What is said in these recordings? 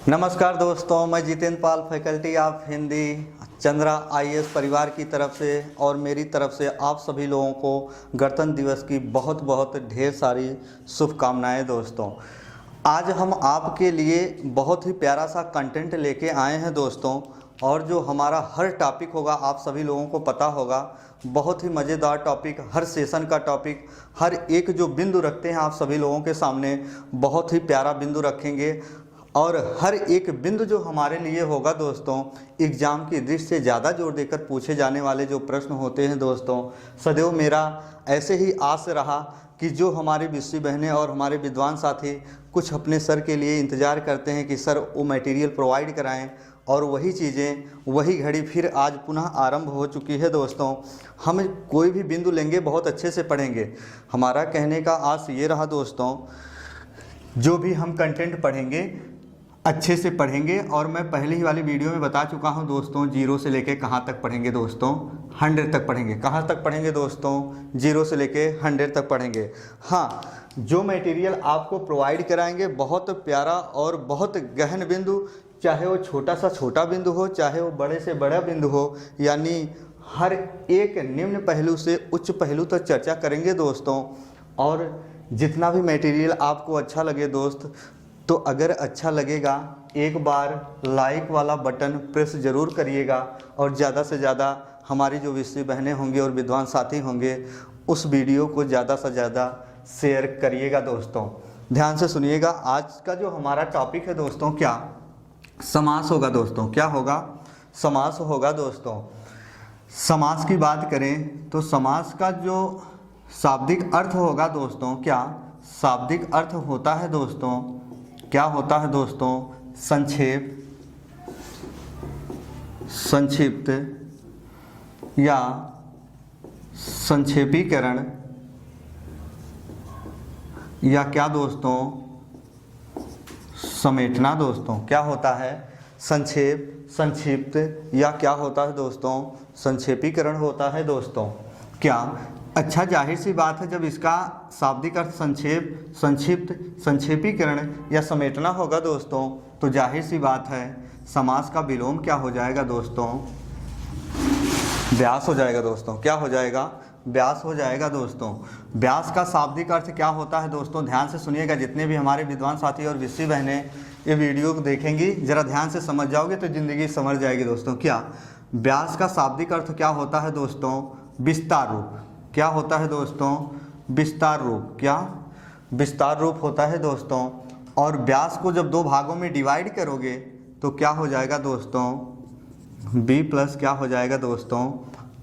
नमस्कार दोस्तों, मैं Jitendra Pal, faculty of Hindi, Chandra IAS परिवार की तरफ से और मेरी तरफ से आप सभी लोगों को गणतंत्र दिवस की बहुत बहुत ढेर सारी शुभकामनाएं। दोस्तों, आज हम आपके लिए बहुत ही प्यारा सा कंटेंट लेके आए हैं दोस्तों। और जो हमारा हर टॉपिक होगा आप सभी लोगों को पता होगा, बहुत ही मज़ेदार टॉपिक, हर सेशन का टॉपिक, हर एक जो बिंदु रखते हैं आप सभी लोगों के सामने बहुत ही प्यारा बिंदु रखेंगे। और हर एक बिंदु जो हमारे लिए होगा दोस्तों, एग्ज़ाम की दृष्टि से ज़्यादा जोर देकर पूछे जाने वाले जो प्रश्न होते हैं दोस्तों, सदैव मेरा ऐसे ही आस रहा कि जो हमारे विषय बहनें और हमारे विद्वान साथी कुछ अपने सर के लिए इंतज़ार करते हैं कि सर वो मटेरियल प्रोवाइड कराएं, और वही चीज़ें वही घड़ी फिर आज पुनः आरंभ हो चुकी है दोस्तों। हम कोई भी बिंदु लेंगे बहुत अच्छे से पढ़ेंगे। हमारा कहने का आस ये रहा दोस्तों, जो भी हम कंटेंट पढ़ेंगे अच्छे से पढ़ेंगे। और मैं पहले ही वाली वीडियो में बता चुका हूं दोस्तों, जीरो से लेके कहां तक पढ़ेंगे दोस्तों, 100 तक पढ़ेंगे। कहां तक पढ़ेंगे दोस्तों? जीरो से लेके 100 तक पढ़ेंगे। हाँ, जो मटेरियल आपको प्रोवाइड कराएंगे बहुत प्यारा और बहुत गहन बिंदु, चाहे वो छोटा सा छोटा बिंदु हो, चाहे वो बड़े से बड़ा बिंदु हो, यानी हर एक निम्न पहलू से उच्च पहलू तक चर्चा करेंगे दोस्तों। और जितना भी मटेरियल आपको अच्छा लगे दोस्त, तो अगर अच्छा लगेगा एक बार लाइक वाला बटन प्रेस ज़रूर करिएगा, और ज़्यादा से ज़्यादा हमारी जो विषय बहनें होंगे और विद्वान साथी होंगे उस वीडियो को ज़्यादा से ज़्यादा शेयर करिएगा दोस्तों। ध्यान से सुनिएगा, आज का जो हमारा टॉपिक है दोस्तों, क्या समास होगा दोस्तों। क्या होगा? समास होगा दोस्तों। समास की बात करें तो समास का जो शाब्दिक अर्थ होगा दोस्तों, क्या शाब्दिक अर्थ होता है दोस्तों, क्या होता है दोस्तों? संक्षेप, संक्षिप्त या संक्षेपीकरण, या क्या दोस्तों? समेटना दोस्तों। क्या होता है? संक्षेप, संक्षिप्त, या क्या होता है दोस्तों? संक्षेपीकरण होता है दोस्तों। क्या? अच्छा, जाहिर सी बात है, जब इसका शाब्दिक अर्थ संक्षेप, संक्षिप्त, संक्षेपीकरण या समेटना होगा दोस्तों, तो जाहिर सी बात है समास का विलोम क्या हो जाएगा दोस्तों? व्यास हो जाएगा दोस्तों। क्या हो जाएगा? व्यास हो जाएगा दोस्तों। व्यास का शाब्दिक अर्थ क्या होता है दोस्तों? ध्यान से सुनिएगा, जितने भी हमारे विद्वान साथी और विषय बहनें ये वीडियो को देखेंगी, जरा ध्यान से समझ जाओगे तो ज़िंदगी समझ जाएगी दोस्तों। क्या व्यास का शाब्दिक अर्थ क्या होता है दोस्तों? विस्तार रूप। क्या होता है दोस्तों? विस्तार रूप। क्या? विस्तार रूप होता है दोस्तों। और व्यास को जब दो भागों में डिवाइड करोगे तो क्या हो जाएगा दोस्तों? बी प्लस क्या हो जाएगा दोस्तों?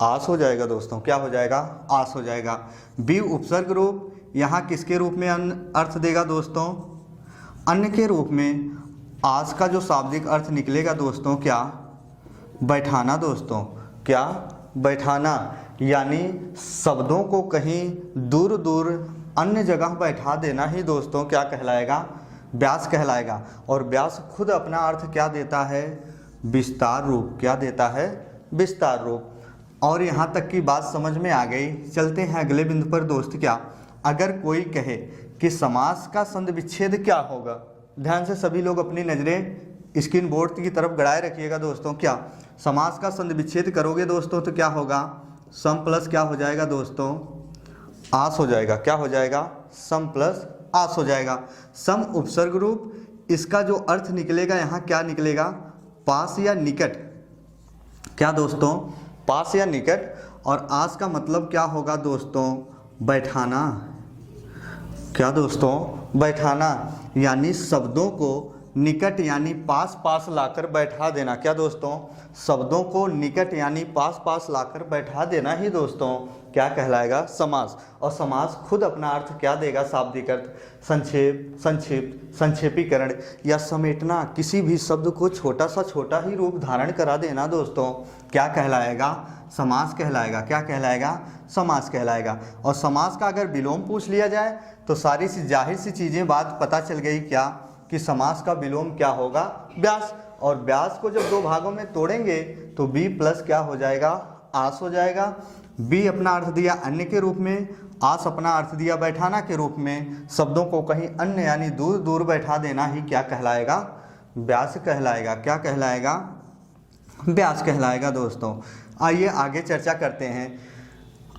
आस हो जाएगा दोस्तों। क्या हो जाएगा? आस हो जाएगा। बी उपसर्ग रूप, यहाँ किसके रूप में अर्थ देगा दोस्तों? अन्य के रूप में। आस का जो शाब्दिक अर्थ निकलेगा दोस्तों, क्या? बैठाना दोस्तों। क्या? बैठाना, यानी शब्दों को कहीं दूर दूर अन्य जगह बैठा देना ही दोस्तों क्या कहलाएगा? व्यास कहलाएगा। और व्यास खुद अपना अर्थ क्या देता है? विस्तार रूप। क्या देता है? विस्तार रूप। और यहाँ तक की बात समझ में आ गई। चलते हैं अगले बिंदु पर दोस्त। क्या अगर कोई कहे कि समास का संधि विच्छेद क्या होगा? ध्यान से सभी लोग अपनी नज़रें स्क्रीन बोर्ड की तरफ गड़ाए रखिएगा दोस्तों। क्या समास का संधि विच्छेद करोगे दोस्तों तो क्या होगा? सम प्लस क्या हो जाएगा दोस्तों? आस हो जाएगा। क्या हो जाएगा? सम प्लस आस हो जाएगा। सम उपसर्ग रूप, इसका जो अर्थ निकलेगा यहाँ क्या निकलेगा? पास या निकट। क्या दोस्तों? पास या निकट। और आस का मतलब क्या होगा दोस्तों? बैठाना। क्या दोस्तों? बैठाना, यानी शब्दों को निकट यानी पास पास लाकर बैठा देना। क्या दोस्तों? शब्दों को निकट यानी पास पास लाकर बैठा देना ही दोस्तों क्या कहलाएगा? समास। और समास खुद अपना अर्थ क्या देगा? शाब्दिक अर्थ संक्षेप, संक्षिप्त, संक्षेपीकरण या समेटना। किसी भी शब्द को छोटा सा छोटा ही रूप धारण करा देना दोस्तों क्या कहलाएगा? समास कहलाएगा। क्या कहलाएगा? समास कहलाएगा। और समास का अगर विलोम पूछ लिया जाए तो सारी सी जाहिर सी चीज़ें बात पता चल गई। क्या कि समास का विलोम क्या होगा? व्यास। और व्यास को जब दो भागों में तोड़ेंगे तो बी प्लस क्या हो जाएगा? आस हो जाएगा। बी अपना अर्थ दिया अन्य के रूप में, आस अपना अर्थ दिया बैठाना के रूप में। शब्दों को कहीं अन्य यानी दूर दूर बैठा देना ही क्या कहलाएगा? व्यास कहलाएगा। क्या कहलाएगा? व्यास कहलाएगा दोस्तों। आइए आगे चर्चा करते हैं।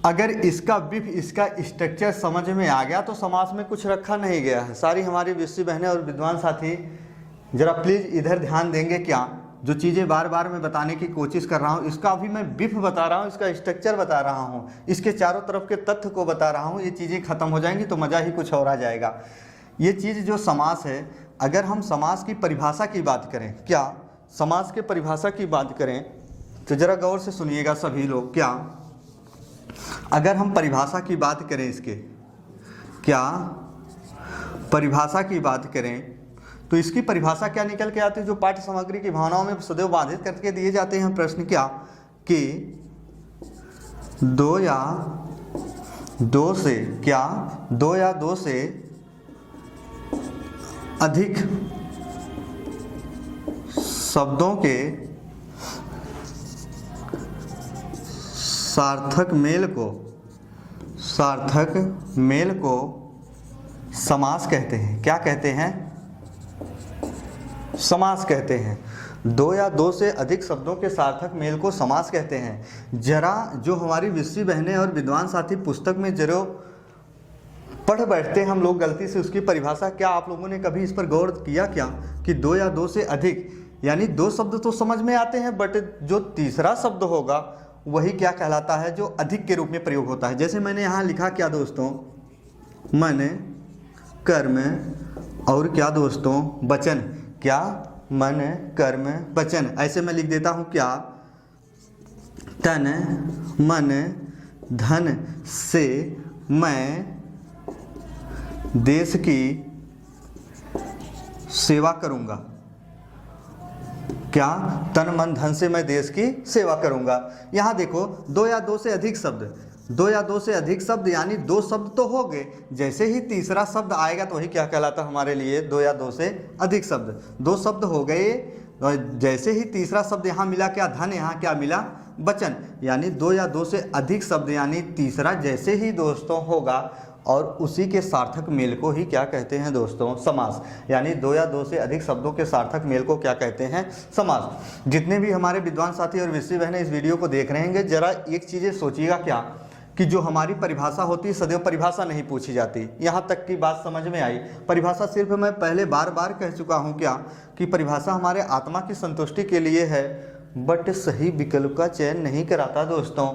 अगर इसका विप, इसका स्ट्रक्चर समझ में आ गया तो समास में कुछ रखा नहीं गया है। सारी हमारी विश्वी बहनें और विद्वान साथी जरा प्लीज़ इधर ध्यान देंगे। क्या जो चीज़ें बार बार मैं बताने की कोशिश कर रहा हूँ, इसका अभी मैं विप बता रहा हूँ, इसका स्ट्रक्चर बता रहा हूँ, इसके चारों तरफ के तथ्य को बता रहा हूँ। ये चीज़ें खत्म हो जाएंगी तो मज़ा ही कुछ और आ जाएगा। ये चीज़ जो समास है, अगर हम समास की परिभाषा की बात करें, क्या समास के परिभाषा की बात करें तो ज़रा गौर से सुनिएगा सभी लोग। क्या अगर हम परिभाषा की बात करें, इसके क्या परिभाषा की बात करें तो इसकी परिभाषा क्या निकल के आती है? जो पाठ्य सामग्री की भावनाओं में सदैव बाधित करके दिए जाते हैं प्रश्न, क्या कि दो या दो से, क्या दो या दो से अधिक शब्दों के सार्थक मेल को समास कहते हैं। क्या कहते हैं? समास कहते हैं। दो या दो से अधिक शब्दों के सार्थक मेल को समास कहते हैं। जरा जो हमारी विश्वी बहनें और विद्वान साथी पुस्तक में जरूर पढ़ बैठते हैं हम लोग गलती से उसकी परिभाषा, क्या आप लोगों ने कभी इस पर गौर किया क्या कि दो या दो से अधिक, यानी दो शब्द तो समझ में आते हैं, बट जो तीसरा शब्द होगा वही क्या कहलाता है? जो अधिक के रूप में प्रयोग होता है। जैसे मैंने यहाँ लिखा क्या दोस्तों, मन, कर्म और क्या दोस्तों, वचन। क्या? मन, कर्म, वचन। ऐसे मैं लिख देता हूँ क्या, तन, मन, धन से मैं देश की सेवा करूँगा। क्या? तन मन धन से मैं देश की सेवा करूँगा। यहाँ देखो, दो या दो से अधिक शब्द, दो या दो से अधिक शब्द यानी दो शब्द तो हो गए। जैसे ही तीसरा शब्द आएगा तो वही क्या कहलाता हमारे लिए? दो या दो से अधिक शब्द। दो शब्द हो गए, जैसे ही तीसरा शब्द यहाँ मिला क्या? धन। यहाँ क्या मिला? वचन। यानी दो या दो से अधिक शब्द यानी तीसरा जैसे ही दोस्तों होगा और उसी के सार्थक मेल को ही क्या कहते हैं दोस्तों? समास। यानी दो या दो से अधिक शब्दों के सार्थक मेल को क्या कहते हैं? समास। जितने भी हमारे विद्वान साथी और विश्वी बहनें इस वीडियो को देख रहे हैं, जरा एक चीज़ें सोचिएगा क्या कि जो हमारी परिभाषा होती है सदैव परिभाषा नहीं पूछी जाती। यहाँ तक की बात समझ में आई। परिभाषा सिर्फ मैं पहले बार बार कह चुका हूँ क्या कि परिभाषा हमारे आत्मा की संतुष्टि के लिए है, बट सही विकल्प का चयन नहीं कराता दोस्तों।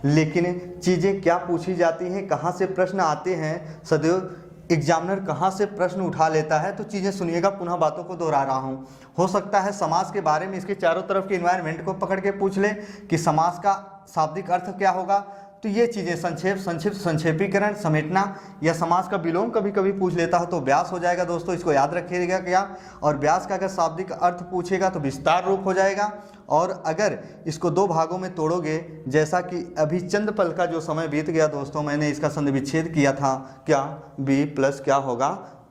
लेकिन चीज़ें क्या पूछी जाती हैं, कहाँ से प्रश्न आते हैं, सदैव एग्जामिनर कहाँ से प्रश्न उठा लेता है, तो चीज़ें सुनिएगा, पुनः बातों को दोहरा रहा हूँ। हो सकता है समास के बारे में इसके चारों तरफ के इन्वायरमेंट को पकड़ के पूछ ले कि समास का शाब्दिक अर्थ क्या होगा, तो ये चीज़ें संक्षिप्त, संक्षेपीकरण, समेटना या समास का विलोम कभी कभी पूछ लेता है तो व्यास हो जाएगा दोस्तों। इसको याद रखिएगा क्या। और व्यास का अगर शाब्दिक अर्थ पूछेगा तो विस्तार रूप हो जाएगा। और अगर इसको दो भागों में तोड़ोगे, जैसा कि अभी चंद पल का जो समय बीत गया दोस्तों, मैंने इसका संधि विच्छेद किया था, क्या बी प्लस क्या होगा?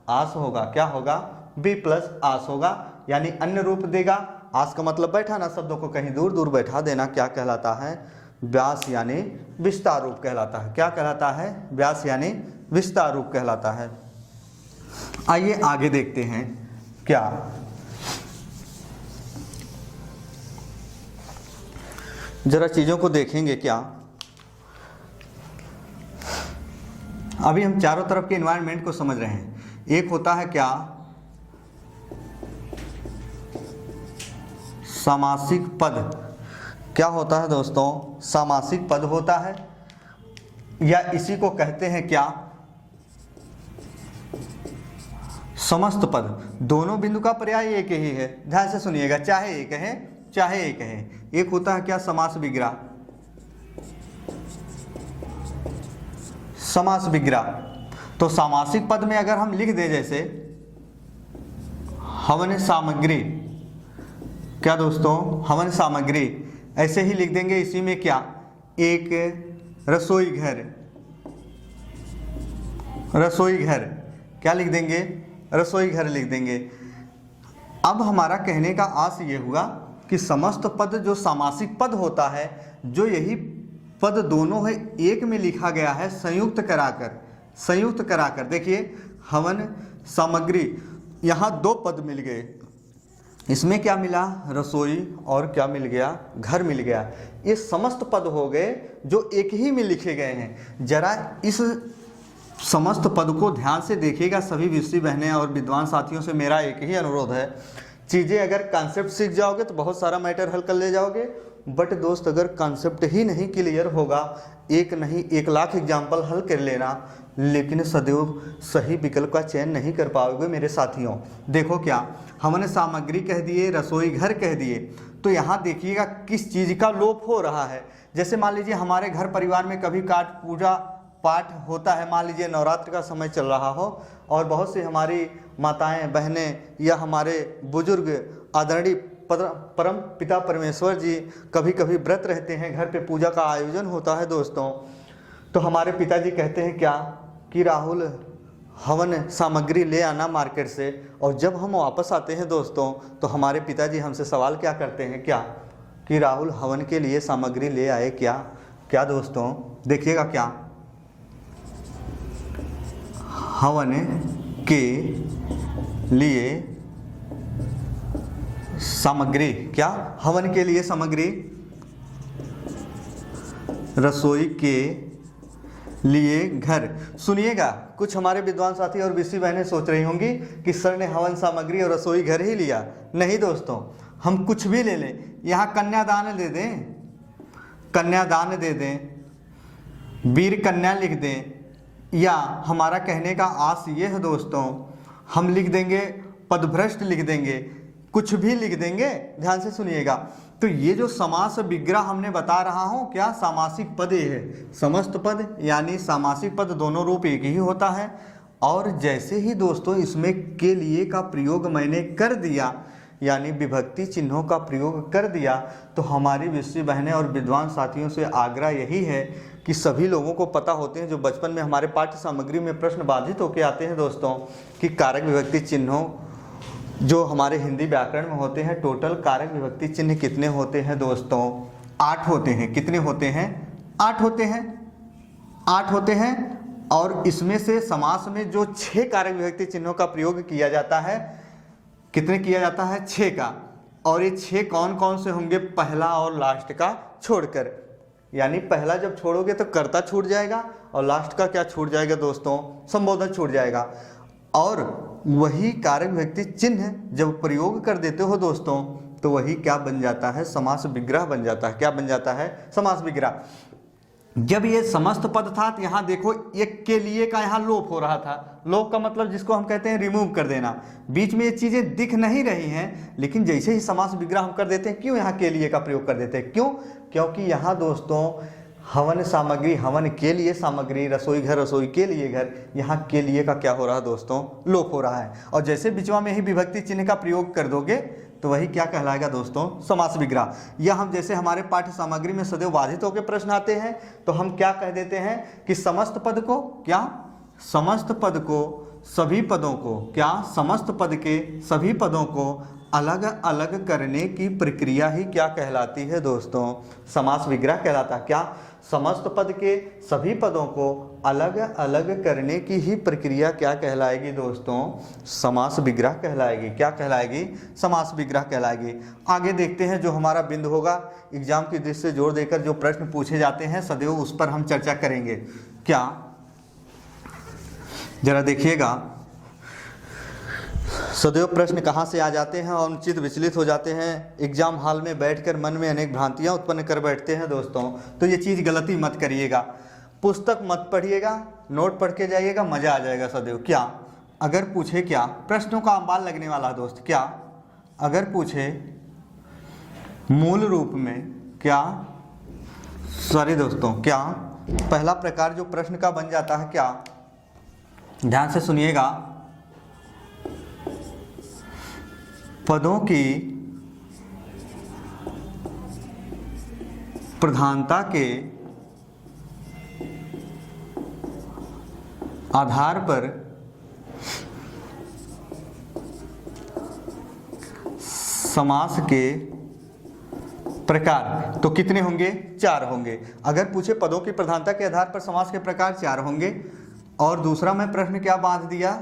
आस होगा। क्या होगा? बी प्लस आस होगा, यानी अन्य रूप देगा। आस का मतलब बैठाना, शब्दों को कहीं दूर दूर बैठा देना, क्या कहलाता है? व्यास यानी विस्तार रूप कहलाता है। क्या कहलाता है? व्यास यानी विस्तार रूप कहलाता है। आइए आगे देखते हैं। क्या जरा चीजों को देखेंगे क्या। अभी हम चारों तरफ के एनवायरनमेंट को समझ रहे हैं। एक होता है क्या? सामासिक पद। क्या होता है दोस्तों? सामासिक पद होता है, या इसी को कहते हैं क्या? समस्त पद। दोनों बिंदु का पर्याय एक ही है, ध्यान से सुनिएगा, चाहे एक है चाहे एक है। एक होता है क्या? समास विग्रह। समास विग्रह। तो सामासिक पद में अगर हम लिख दें जैसे हवन सामग्री, क्या दोस्तों? हवन सामग्री, ऐसे ही लिख देंगे। इसी में क्या? एक रसोई घर। रसोई घर क्या लिख देंगे? रसोई घर लिख देंगे। अब हमारा कहने का आश ये हुआ कि समस्त पद जो सामासिक पद होता है, जो यही पद दोनों है एक में लिखा गया है संयुक्त कराकर। संयुक्त कराकर देखिए, हवन सामग्री, यहाँ दो पद मिल गए, इसमें क्या मिला, रसोई, और क्या मिल गया, घर मिल गया। ये समस्त पद हो गए जो एक ही में लिखे गए हैं। जरा इस समस्त पद को ध्यान से देखिएगा सभी विषय बहनें और विद्वान साथियों से मेरा एक ही अनुरोध है, चीज़ें अगर कॉन्सेप्ट सीख जाओगे तो बहुत सारा मैटर हल कर ले जाओगे, बट दोस्त अगर कॉन्सेप्ट ही नहीं क्लियर होगा, एक नहीं 1,00,000 एग्जाम्पल हल कर लेना, लेकिन सदैव सही विकल्प का चयन नहीं कर पाओगे मेरे साथियों। देखो क्या हमने सामग्री कह दिए, रसोई घर कह दिए, तो यहाँ देखिएगा किस चीज़ का लोप हो रहा है। जैसे मान लीजिए हमारे घर परिवार में कभी काट पूजा पाठ होता है, मान लीजिए नवरात्र का समय चल रहा हो और बहुत सी हमारी माताएं बहनें या हमारे बुजुर्ग आदरणीय परम पिता परमेश्वर जी कभी कभी व्रत रहते हैं, घर पे पूजा का आयोजन होता है दोस्तों, तो हमारे पिताजी कहते हैं क्या कि राहुल हवन सामग्री ले आना मार्केट से। और जब हम वापस आते हैं दोस्तों तो हमारे पिताजी हमसे सवाल क्या करते हैं, क्या कि राहुल हवन के लिए सामग्री ले आए क्या। क्या दोस्तों देखिएगा, क्या हवन के लिए सामग्री, क्या हवन के लिए सामग्री, रसोई के लिए घर। सुनिएगा कुछ हमारे विद्वान साथी और विषय बहनें सोच रही होंगी कि सर ने हवन सामग्री और रसोई घर ही लिया। नहीं दोस्तों, हम कुछ भी ले लें, यहाँ कन्यादान दे दें, कन्यादान दे दें, वीर कन्या लिख दें, या हमारा कहने का आस ये है दोस्तों हम लिख देंगे पदभ्रष्ट लिख देंगे, कुछ भी लिख देंगे। ध्यान से सुनिएगा, तो ये जो समास विग्रह हमने बता रहा हूँ, क्या सामासिक पद ये है, समस्त पद यानी सामासिक पद दोनों रूप एक ही होता है। और जैसे ही दोस्तों इसमें के लिए का प्रयोग मैंने कर दिया, यानी विभक्ति चिन्हों का प्रयोग कर दिया, तो हमारी विषय बहनें और विद्वान साथियों से आग्रह यही है कि सभी लोगों को पता होते हैं, जो बचपन में हमारे पाठ्य सामग्री में प्रश्न बाधित होकर आते हैं दोस्तों, कि कारक विभक्ति चिन्हों जो हमारे हिंदी व्याकरण में होते हैं, टोटल कारक विभक्ति चिन्ह कितने होते हैं दोस्तों, 8 होते हैं। कितने होते हैं, 8 होते हैं, 8 होते हैं। और इसमें से समास में जो 6 कारक विभक्ति चिन्हों का प्रयोग किया जाता है, कितने किया जाता है, 6 का। और ये 6 कौन कौन से होंगे, पहला और लास्ट का छोड़कर, यानी पहला जब छोड़ोगे तो कर्ता छूट जाएगा और लास्ट का क्या छूट जाएगा दोस्तों, संबोधन छूट जाएगा। और वही कारक विभक्ति चिन्ह जब प्रयोग कर देते हो दोस्तों तो वही क्या बन जाता है, समास विग्रह बन जाता है। क्या बन जाता है, समास विग्रह। जब ये समस्त पद था तो यहाँ देखो एक के लिए का यहाँ लोप हो रहा था। लोप का मतलब जिसको हम कहते हैं रिमूव कर देना, बीच में ये चीज़ें दिख नहीं रही हैं, लेकिन जैसे ही समास विग्रह हम कर देते हैं, क्यों यहाँ के लिए का प्रयोग कर देते हैं, क्यों, क्योंकि यहाँ दोस्तों हवन सामग्री, हवन के लिए सामग्री, रसोई घर, रसोई के लिए घर, यहाँ के लिए का क्या हो रहा है दोस्तों, लोप हो रहा है। और जैसे बिचवा में ही विभक्ति चिन्ह का प्रयोग कर दोगे तो वही क्या कहलाएगा दोस्तों, समास विग्रह। या हम जैसे हमारे पाठ्य सामग्री में सदैव बाधित होकर प्रश्न आते हैं तो हम क्या कह देते हैं कि समस्त पद को, क्या समस्त पद को, सभी पदों को, क्या समस्त पद के सभी पदों को अलग अलग करने की प्रक्रिया ही क्या कहलाती है दोस्तों, समास विग्रह कहलाता है। क्या समस्त पद के सभी पदों को अलग अलग करने की ही प्रक्रिया क्या कहलाएगी दोस्तों, समास विग्रह कहलाएगी। क्या कहलाएगी, समास विग्रह कहलाएगी। आगे देखते हैं जो हमारा बिंदु होगा, एग्जाम की दृष्टि से जोर देकर जो प्रश्न पूछे जाते हैं सदैव उस पर हम चर्चा करेंगे। क्या, जरा देखिएगा सदैव प्रश्न कहाँ से आ जाते हैं और चित्त विचलित हो जाते हैं, एग्जाम हॉल में बैठकर मन में अनेक भ्रांतियाँ उत्पन्न कर बैठते हैं दोस्तों। तो ये चीज़ गलती मत करिएगा, पुस्तक मत पढ़िएगा, नोट पढ़ के जाइएगा, मज़ा आ जाएगा सदैव। क्या अगर पूछे, क्या प्रश्नों का अंबाल लगने वाला है दोस्त, क्या अगर पूछे मूल रूप में, क्या सॉरी दोस्तों, क्या पहला प्रकार जो प्रश्न का बन जाता है, क्या ध्यान से सुनिएगा, पदों की प्रधानता के आधार पर समास के प्रकार तो कितने होंगे, 4 होंगे। अगर पूछे पदों की प्रधानता के आधार पर समास के प्रकार 4 होंगे। और दूसरा मैं प्रश्न क्या बांध दिया,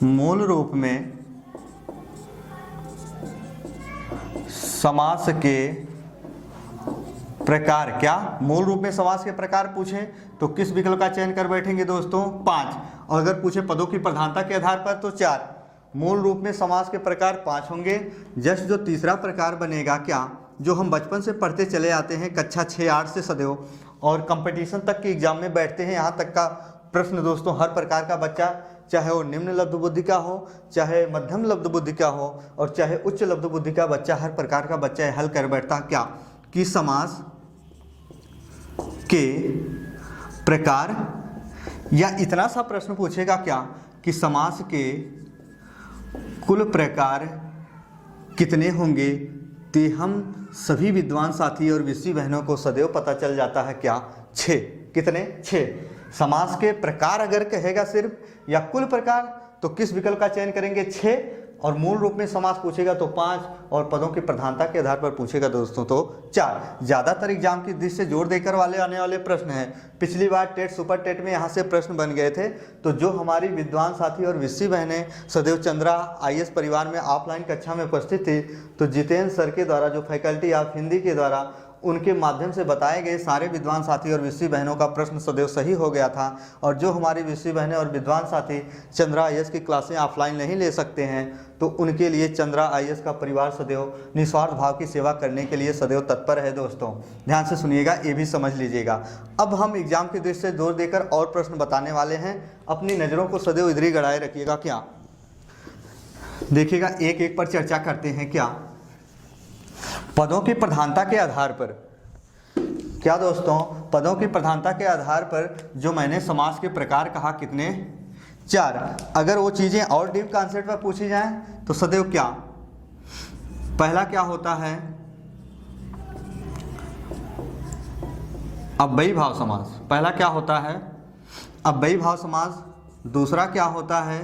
मूल रूप में समास के प्रकार, क्या मूल रूप में समास के प्रकार पूछे तो किस विकल्प का चयन कर बैठेंगे दोस्तों? 5। और अगर पूछे पदों की प्रधानता के आधार पर तो 4। मूल रूप में समास के प्रकार 5 होंगे। जस्ट जो तीसरा प्रकार बनेगा क्या, जो हम बचपन से पढ़ते चले आते हैं कक्षा 6-8 से सदैव, और कंपटीशन तक के एग्जाम में बैठते हैं, यहाँ तक का प्रश्न दोस्तों हर प्रकार का बच्चा, चाहे वो निम्न लब्ध बुद्धि का हो, चाहे मध्यम लब्ध बुद्धि का हो, और चाहे उच्च लब्ध बुद्धि का बच्चा, हर प्रकार का बच्चा हल कर बैठता क्या कि समास के प्रकार, या इतना सा प्रश्न पूछेगा क्या कि समास के कुल प्रकार कितने होंगे, तो हम सभी विद्वान साथी और विषी बहनों को सदैव पता चल जाता है क्या? 6। कितने? 6। समास के प्रकार अगर कहेगा सिर्फ या कुल प्रकार तो किस विकल्प का चयन करेंगे? 6। और मूल रूप में समास पूछेगा तो 5, और पदों की प्रधानता के आधार पर पूछेगा दोस्तों तो 4। ज़्यादातर एग्जाम की दृष्टि से जोर देकर वाले आने वाले प्रश्न हैं। पिछली बार टेट सुपर टेट में यहाँ से प्रश्न बन गए थे, तो जो हमारी विद्वान साथी और विषी बहनें सदैव चंद्रा IAS परिवार में ऑफलाइन कक्षा में उपस्थित थी, तो जितेंद्र सर के द्वारा, जो फैकल्टी ऑफ हिंदी के द्वारा, उनके माध्यम से बताए गए सारे विद्वान साथी और विषी बहनों का प्रश्न सदैव सही हो गया था। और जो हमारी विषी बहनें और विद्वान साथी चंद्रा IAS की क्लासें ऑफलाइन नहीं ले सकते हैं, तो उनके लिए चंद्रा IAS का परिवार सदैव निस्वार्थ भाव की सेवा करने के लिए सदैव तत्पर है। दोस्तों ध्यान से सुनिएगा, ये भी समझ लीजिएगा। अब हम एग्जाम की दृष्टि से जोर देकर और प्रश्न बताने वाले हैं, अपनी नज़रों को सदैव इधर ही गड़ाए रखिएगा। क्या देखिएगा, एक एक पर चर्चा करते हैं। क्या पदों की प्रधानता के आधार पर, क्या दोस्तों पदों की प्रधानता के आधार पर जो मैंने समास के प्रकार कहा कितने? 4। अगर वो चीज़ें और डीप कॉन्सेप्ट पर पूछी जाएं तो सदैव क्या, पहला क्या होता है? अव्ययी भाव समास। पहला क्या होता है? अव्ययी भाव समास। दूसरा क्या होता है?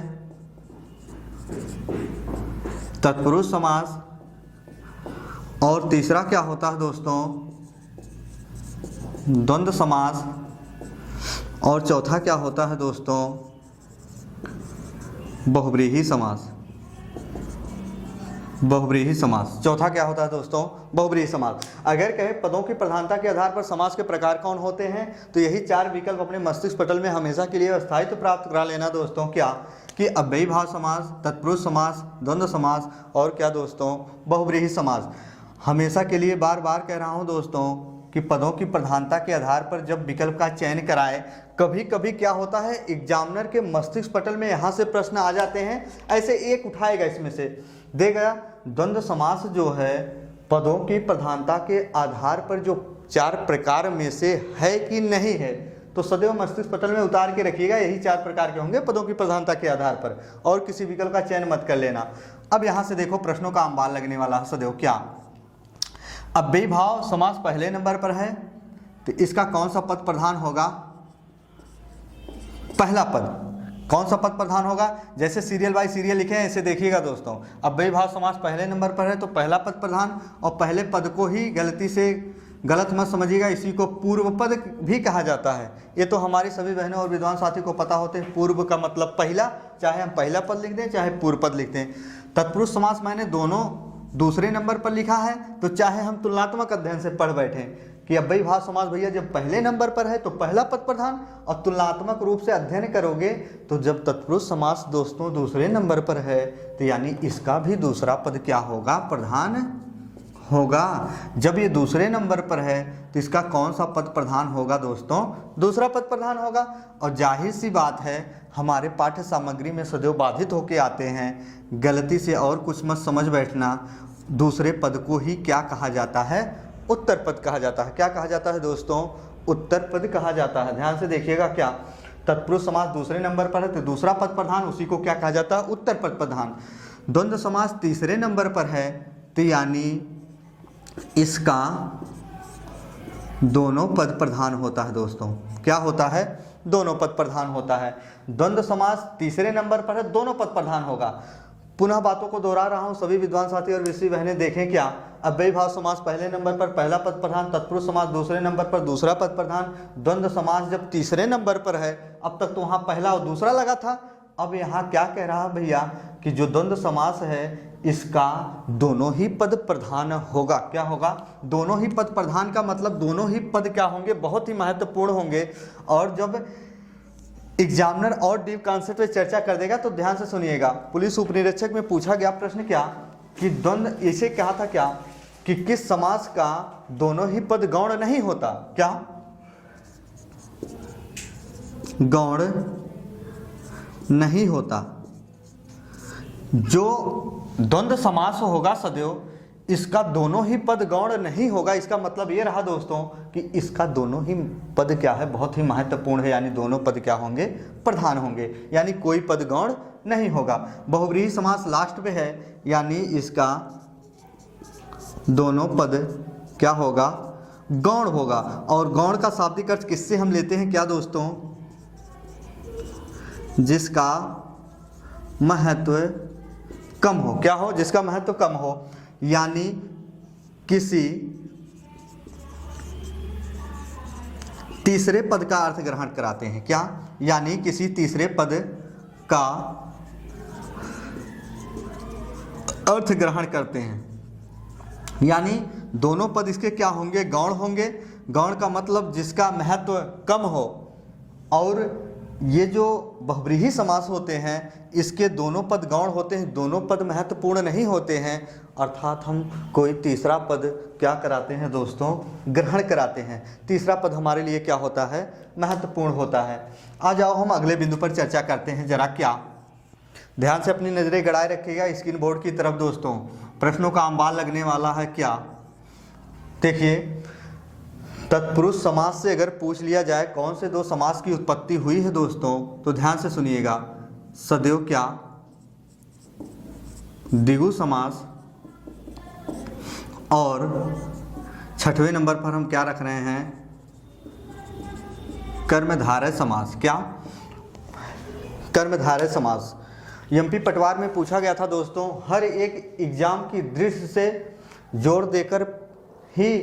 तत्पुरुष समास। और तीसरा क्या होता है दोस्तों? द्वंद्व समास। और चौथा क्या होता है दोस्तों? बहुव्रीहि समास। बहुव्रीहि समास। चौथा क्या होता है दोस्तों? बहुव्रीहि समास। अगर कहे पदों की प्रधानता के आधार पर समास के प्रकार कौन होते हैं, तो यही 4 विकल्प अपने मस्तिष्क पटल में हमेशा के लिए स्थायित्व प्राप्त करा लेना दोस्तों। क्या कि अव्ययी भाव समास, तत्पुरुष समास, द्वंद्व समास, और क्या दोस्तों? बहुव्रीहि समास। हमेशा के लिए बार बार कह रहा हूं दोस्तों कि पदों की प्रधानता के आधार पर जब विकल्प का चयन कराए, कभी कभी क्या होता है, एग्जामिनर के मस्तिष्क पटल में यहाँ से प्रश्न आ जाते हैं, ऐसे एक उठाएगा इसमें से देगा। द्वंद्व समास जो है पदों की प्रधानता के आधार पर जो 4 प्रकार में से है कि नहीं है, तो सदैव मस्तिष्क पटल में उतार के रखिएगा, यही 4 प्रकार के होंगे पदों की प्रधानता के आधार पर, और किसी विकल्प का चयन मत कर लेना। अब यहाँ से देखो प्रश्नों का अंबार लगने वाला है सदैव। क्या अव्ययी भाव समास पहले नंबर पर है, तो इसका कौन सा पद प्रधान होगा? पहला पद। कौन सा पद प्रधान होगा? जैसे सीरियल बाय सीरियल लिखे हैं ऐसे देखिएगा दोस्तों। अव्ययी भाव समास पहले नंबर पर है तो पहला पद प्रधान, और पहले पद को ही गलती से गलत मत समझिएगा, इसी को पूर्व पद भी कहा जाता है। ये तो हमारी सभी बहनों और विद्वान साथी को पता होते हैं। पूर्व का मतलब पहला, चाहे हम पहला पद लिख दें चाहे पूर्व पद लिख दें। तत्पुरुष समास मैंने दोनों दूसरे नंबर पर लिखा है, तो चाहे हम तुलनात्मक अध्ययन से पढ़ बैठे कि अव्ययी भाव समास भैया जब पहले नंबर पर है तो पहला पद प्रधान, और तुलनात्मक रूप से अध्ययन करोगे तो जब तत्पुरुष समास दोस्तों दूसरे नंबर पर है, तो यानी इसका भी दूसरा पद क्या होगा? प्रधान होगा। जब ये दूसरे नंबर पर है तो इसका कौन सा पद प्रधान होगा दोस्तों? दूसरा पद प्रधान होगा। और जाहिर सी बात है, हमारे पाठ्य सामग्री में सदैव बाधित होके आते हैं, गलती से और कुछ मत समझ बैठना। दूसरे पद को ही क्या कहा जाता है? उत्तर पद कहा जाता है। क्या कहा जाता है दोस्तों? उत्तर पद कहा जाता है। ध्यान से देखिएगा। क्या तत्पुरुष समास दूसरे नंबर पर है तो दूसरा पद प्रधान, उसी को क्या कहा जाता है? उत्तर पद प्रधान। द्वंद्व समास तीसरे नंबर पर है, तो यानी इसका दोनों पद प्रधान होता है दोस्तों। क्या होता है? दोनों पद प्रधान होता है। द्वंद्व समास तीसरे नंबर पर है, दोनों पद प्रधान होगा। पुनः बातों को दोहरा रहा हूं, सभी विद्वान साथी और विषी बहनें देखें। क्या अव्ययी भाव समास पहले नंबर पर पहला पद प्रधान, तत्पुरुष समास दूसरे नंबर पर दूसरा पद प्रधान, द्वंद्व समास जब तीसरे नंबर पर है, अब तक तो वहां पहला और दूसरा लगा था, अब यहाँ क्या कह रहा भैया कि जो द्वंद्व समास है इसका दोनों ही पद प्रधान होगा। क्या होगा? दोनों ही पद प्रधान का मतलब दोनों ही पद क्या होंगे? बहुत ही महत्वपूर्ण होंगे। और जब एग्जामिनर और डीप कॉन्सेप्ट पे चर्चा कर देगा तो ध्यान से सुनिएगा। पुलिस उपनिरीक्षक में पूछा गया प्रश्न क्या कि द्वंद्व, इसे कहा था क्या कि किस समास का दोनों ही पद गौण नहीं होता? क्या? गौण नहीं होता। जो द्वंद्व समास होगा सदैव इसका दोनों ही पद गौण नहीं होगा। इसका मतलब ये रहा दोस्तों कि इसका दोनों ही पद क्या है? बहुत ही महत्वपूर्ण है। यानी दोनों पद क्या होंगे? प्रधान होंगे। यानी कोई पद गौण नहीं होगा। बहुव्रीहि समास लास्ट पे है, यानी इसका दोनों पद क्या होगा? गौण होगा। और गौण का शाब्दिक अर्थ किससे हम लेते हैं? क्या दोस्तों? जिसका महत्व कम हो। क्या हो? जिसका महत्व कम हो। यानी किसी तीसरे पद का अर्थ ग्रहण कराते हैं। क्या? यानी किसी तीसरे पद का अर्थ ग्रहण करते हैं। यानी दोनों पद इसके क्या होंगे? गौण होंगे। गौण का मतलब जिसका महत्व कम हो। और ये जो बहुव्रीहि समास होते हैं इसके दोनों पद गौण होते हैं, दोनों पद महत्वपूर्ण नहीं होते हैं। अर्थात हम कोई तीसरा पद क्या कराते हैं दोस्तों? ग्रहण कराते हैं। तीसरा पद हमारे लिए क्या होता है? महत्वपूर्ण होता है। आ जाओ हम अगले बिंदु पर चर्चा करते हैं। जरा क्या ध्यान से अपनी नजरें गड़ाए रखिएगा स्क्रीन बोर्ड की तरफ दोस्तों। प्रश्नों का अंबार लगने वाला है। क्या? देखिए, तत्पुरुष समास से अगर पूछ लिया जाए कौन से दो समास की उत्पत्ति हुई है दोस्तों, तो ध्यान से सुनिएगा। सदैव क्या? द्विगु समास। और छठवें नंबर पर हम क्या रख रहे हैं? कर्मधारय समास। क्या? कर्मधारय समास। एमपी पटवार में पूछा गया था दोस्तों। हर एक एग्जाम की दृष्टि से जोर देकर ही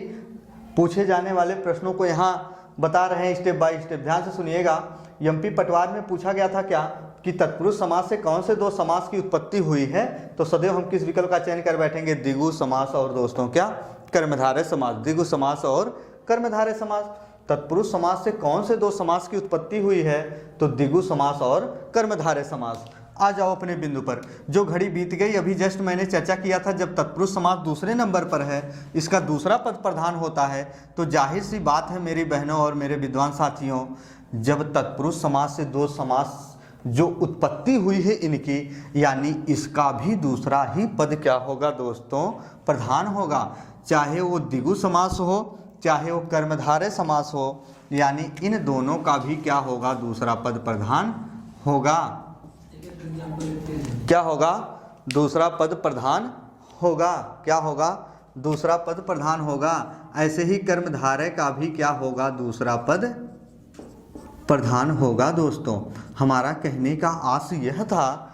पूछे जाने वाले प्रश्नों को यहाँ बता रहे हैं स्टेप बाय स्टेप। ध्यान से सुनिएगा। एमपी पटवार में पूछा गया था क्या कि तत्पुरुष समास से कौन से दो समास की उत्पत्ति हुई है, तो सदैव हम किस विकल्प का चयन कर बैठेंगे? द्विगु समास और दोस्तों क्या? कर्मधारय समास। द्विगु समास और कर्मधारय समास। तत्पुरुष समास से कौन से दो समास की उत्पत्ति हुई है? तो द्विगु समास और कर्मधारय समास। आ जाओ अपने बिंदु पर। जो घड़ी बीत गई अभी जस्ट मैंने चर्चा किया था, जब तत्पुरुष समास दूसरे नंबर पर है, इसका दूसरा पद प्रधान होता है, तो जाहिर सी बात है मेरी बहनों और मेरे विद्वान साथियों, जब तत्पुरुष समास से दो समास जो उत्पत्ति हुई है इनकी, यानी इसका भी दूसरा ही पद क्या होगा दोस्तों? प्रधान होगा। चाहे वो द्विगु समास हो चाहे वो कर्मधारय समास हो, यानी इन दोनों का भी क्या होगा? दूसरा पद प्रधान होगा। क्या होगा? दूसरा पद प्रधान होगा। क्या होगा? दूसरा पद प्रधान होगा। ऐसे ही कर्मधारय का भी क्या होगा? दूसरा पद प्रधान होगा दोस्तों। हमारा कहने का आशय यह था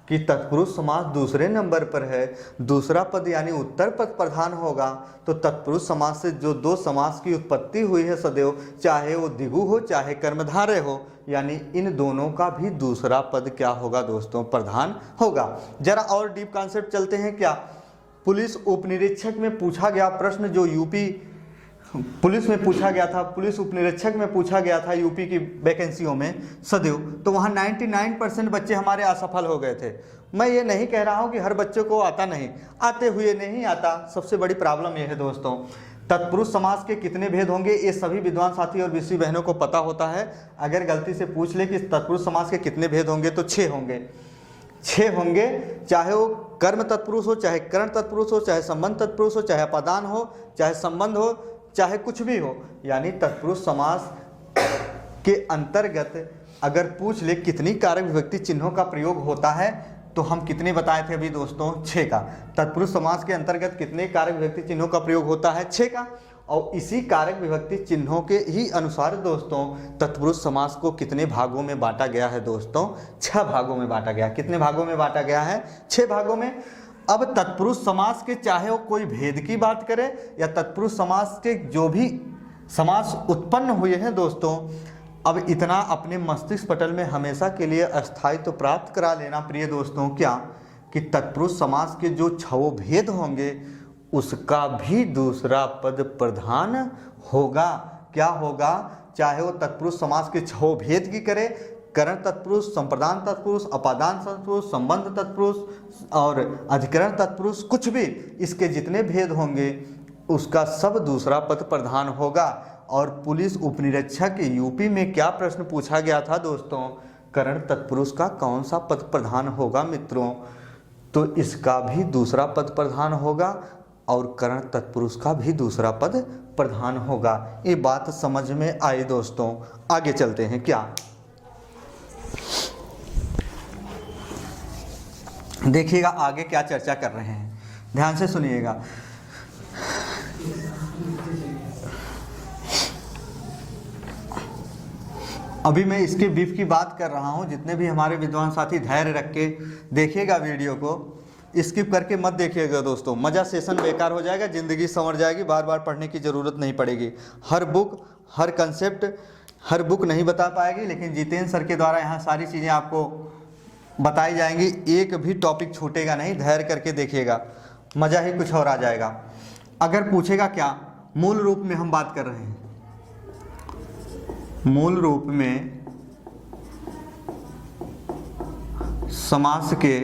कि तत्पुरुष समास दूसरे नंबर पर है, दूसरा पद यानी उत्तर पद प्रधान होगा। तो तत्पुरुष समास से जो दो समास की उत्पत्ति हुई है सदैव, चाहे वो द्विगु हो चाहे कर्मधारय हो, यानी इन दोनों का भी दूसरा पद क्या होगा दोस्तों? प्रधान होगा। जरा और डीप कॉन्सेप्ट चलते हैं। क्या? पुलिस उपनिरीक्षक में पूछा गया प्रश्न जो यूपी पुलिस में पूछा गया था, पुलिस उपनिरीक्षक में पूछा गया था यूपी की वैकेंसियों में सदैव, तो वहाँ 99% बच्चे हमारे असफल हो गए थे। मैं ये नहीं कह रहा हूँ कि हर बच्चे को आता नहीं, आते हुए नहीं आता। सबसे बड़ी प्रॉब्लम यह है दोस्तों, तत्पुरुष समास के कितने भेद होंगे ये सभी विद्वान साथी और विषय बहनों को पता होता है। अगर गलती से पूछ ले कि तत्पुरुष समास के कितने भेद होंगे तो 6 होंगे। 6 होंगे, चाहे वो कर्म तत्पुरुष हो, चाहे करण तत्पुरुष हो, चाहे संबंध तत्पुरुष हो, चाहे अपादान हो, चाहे संबंध हो, चाहे कुछ भी हो। यानी तत्पुरुष समास के अंतर्गत अगर पूछ ले कितनी कारक विभक्ति चिन्हों का प्रयोग होता है, तो हम कितने बताए थे अभी दोस्तों? 6 का। तत्पुरुष समास के अंतर्गत कितने कारक विभक्ति चिन्हों का प्रयोग होता है? 6 का। और इसी कारक विभक्ति चिन्हों के ही अनुसार दोस्तों तत्पुरुष समास को कितने भागों में बांटा गया है दोस्तों? 6 भागों में बांटा गया। कितने भागों में बांटा गया है? 6 भागों में। अब तत्पुरुष समास के चाहे वो कोई भेद की बात करे या तत्पुरुष समास के जो भी समास उत्पन्न हुए हैं दोस्तों, अब इतना अपने मस्तिष्क पटल में हमेशा के लिए अस्थायित्व प्राप्त करा लेना प्रिय दोस्तों, क्या कि तत्पुरुष समास के जो 6 भेद होंगे उसका भी दूसरा पद प्रधान होगा। क्या होगा? चाहे वो तत्पुरुष समास के 6 भेद की करे, करण तत्पुरुष, संप्रदान तत्पुरुष, अपादान तत्पुरुष, संबंध तत्पुरुष और अधिकरण तत्पुरुष, कुछ भी इसके जितने भेद होंगे उसका सब दूसरा पद प्रधान होगा। और पुलिस उपनिरीक्षक यूपी में क्या प्रश्न पूछा गया था दोस्तों? करण तत्पुरुष का कौन सा पद प्रधान होगा मित्रों? तो इसका भी दूसरा पद प्रधान होगा और करण तत्पुरुष का भी दूसरा पद प्रधान होगा। ये बात समझ में आई दोस्तों। आगे चलते हैं। क्या देखिएगा आगे क्या चर्चा कर रहे हैं, ध्यान से सुनिएगा। अभी मैं इसके बीफ की बात कर रहा हूं। जितने भी हमारे विद्वान साथी धैर्य रख के देखिएगा, वीडियो को स्किप करके मत देखिएगा दोस्तों, मज़ा सेशन बेकार हो जाएगा, ज़िंदगी संवर जाएगी, बार बार पढ़ने की ज़रूरत नहीं पड़ेगी। हर बुक, हर कंसेप्ट, हर बुक नहीं बता पाएगी, लेकिन जितेंद्र सर के द्वारा यहाँ सारी चीज़ें आपको बताई जाएंगी। एक भी टॉपिक छूटेगा नहीं, धैर्य करके देखिएगा, मज़ा ही कुछ और आ जाएगा। अगर पूछेगा क्या, मूल रूप में हम बात कर रहे हैं, मूल रूप में समास के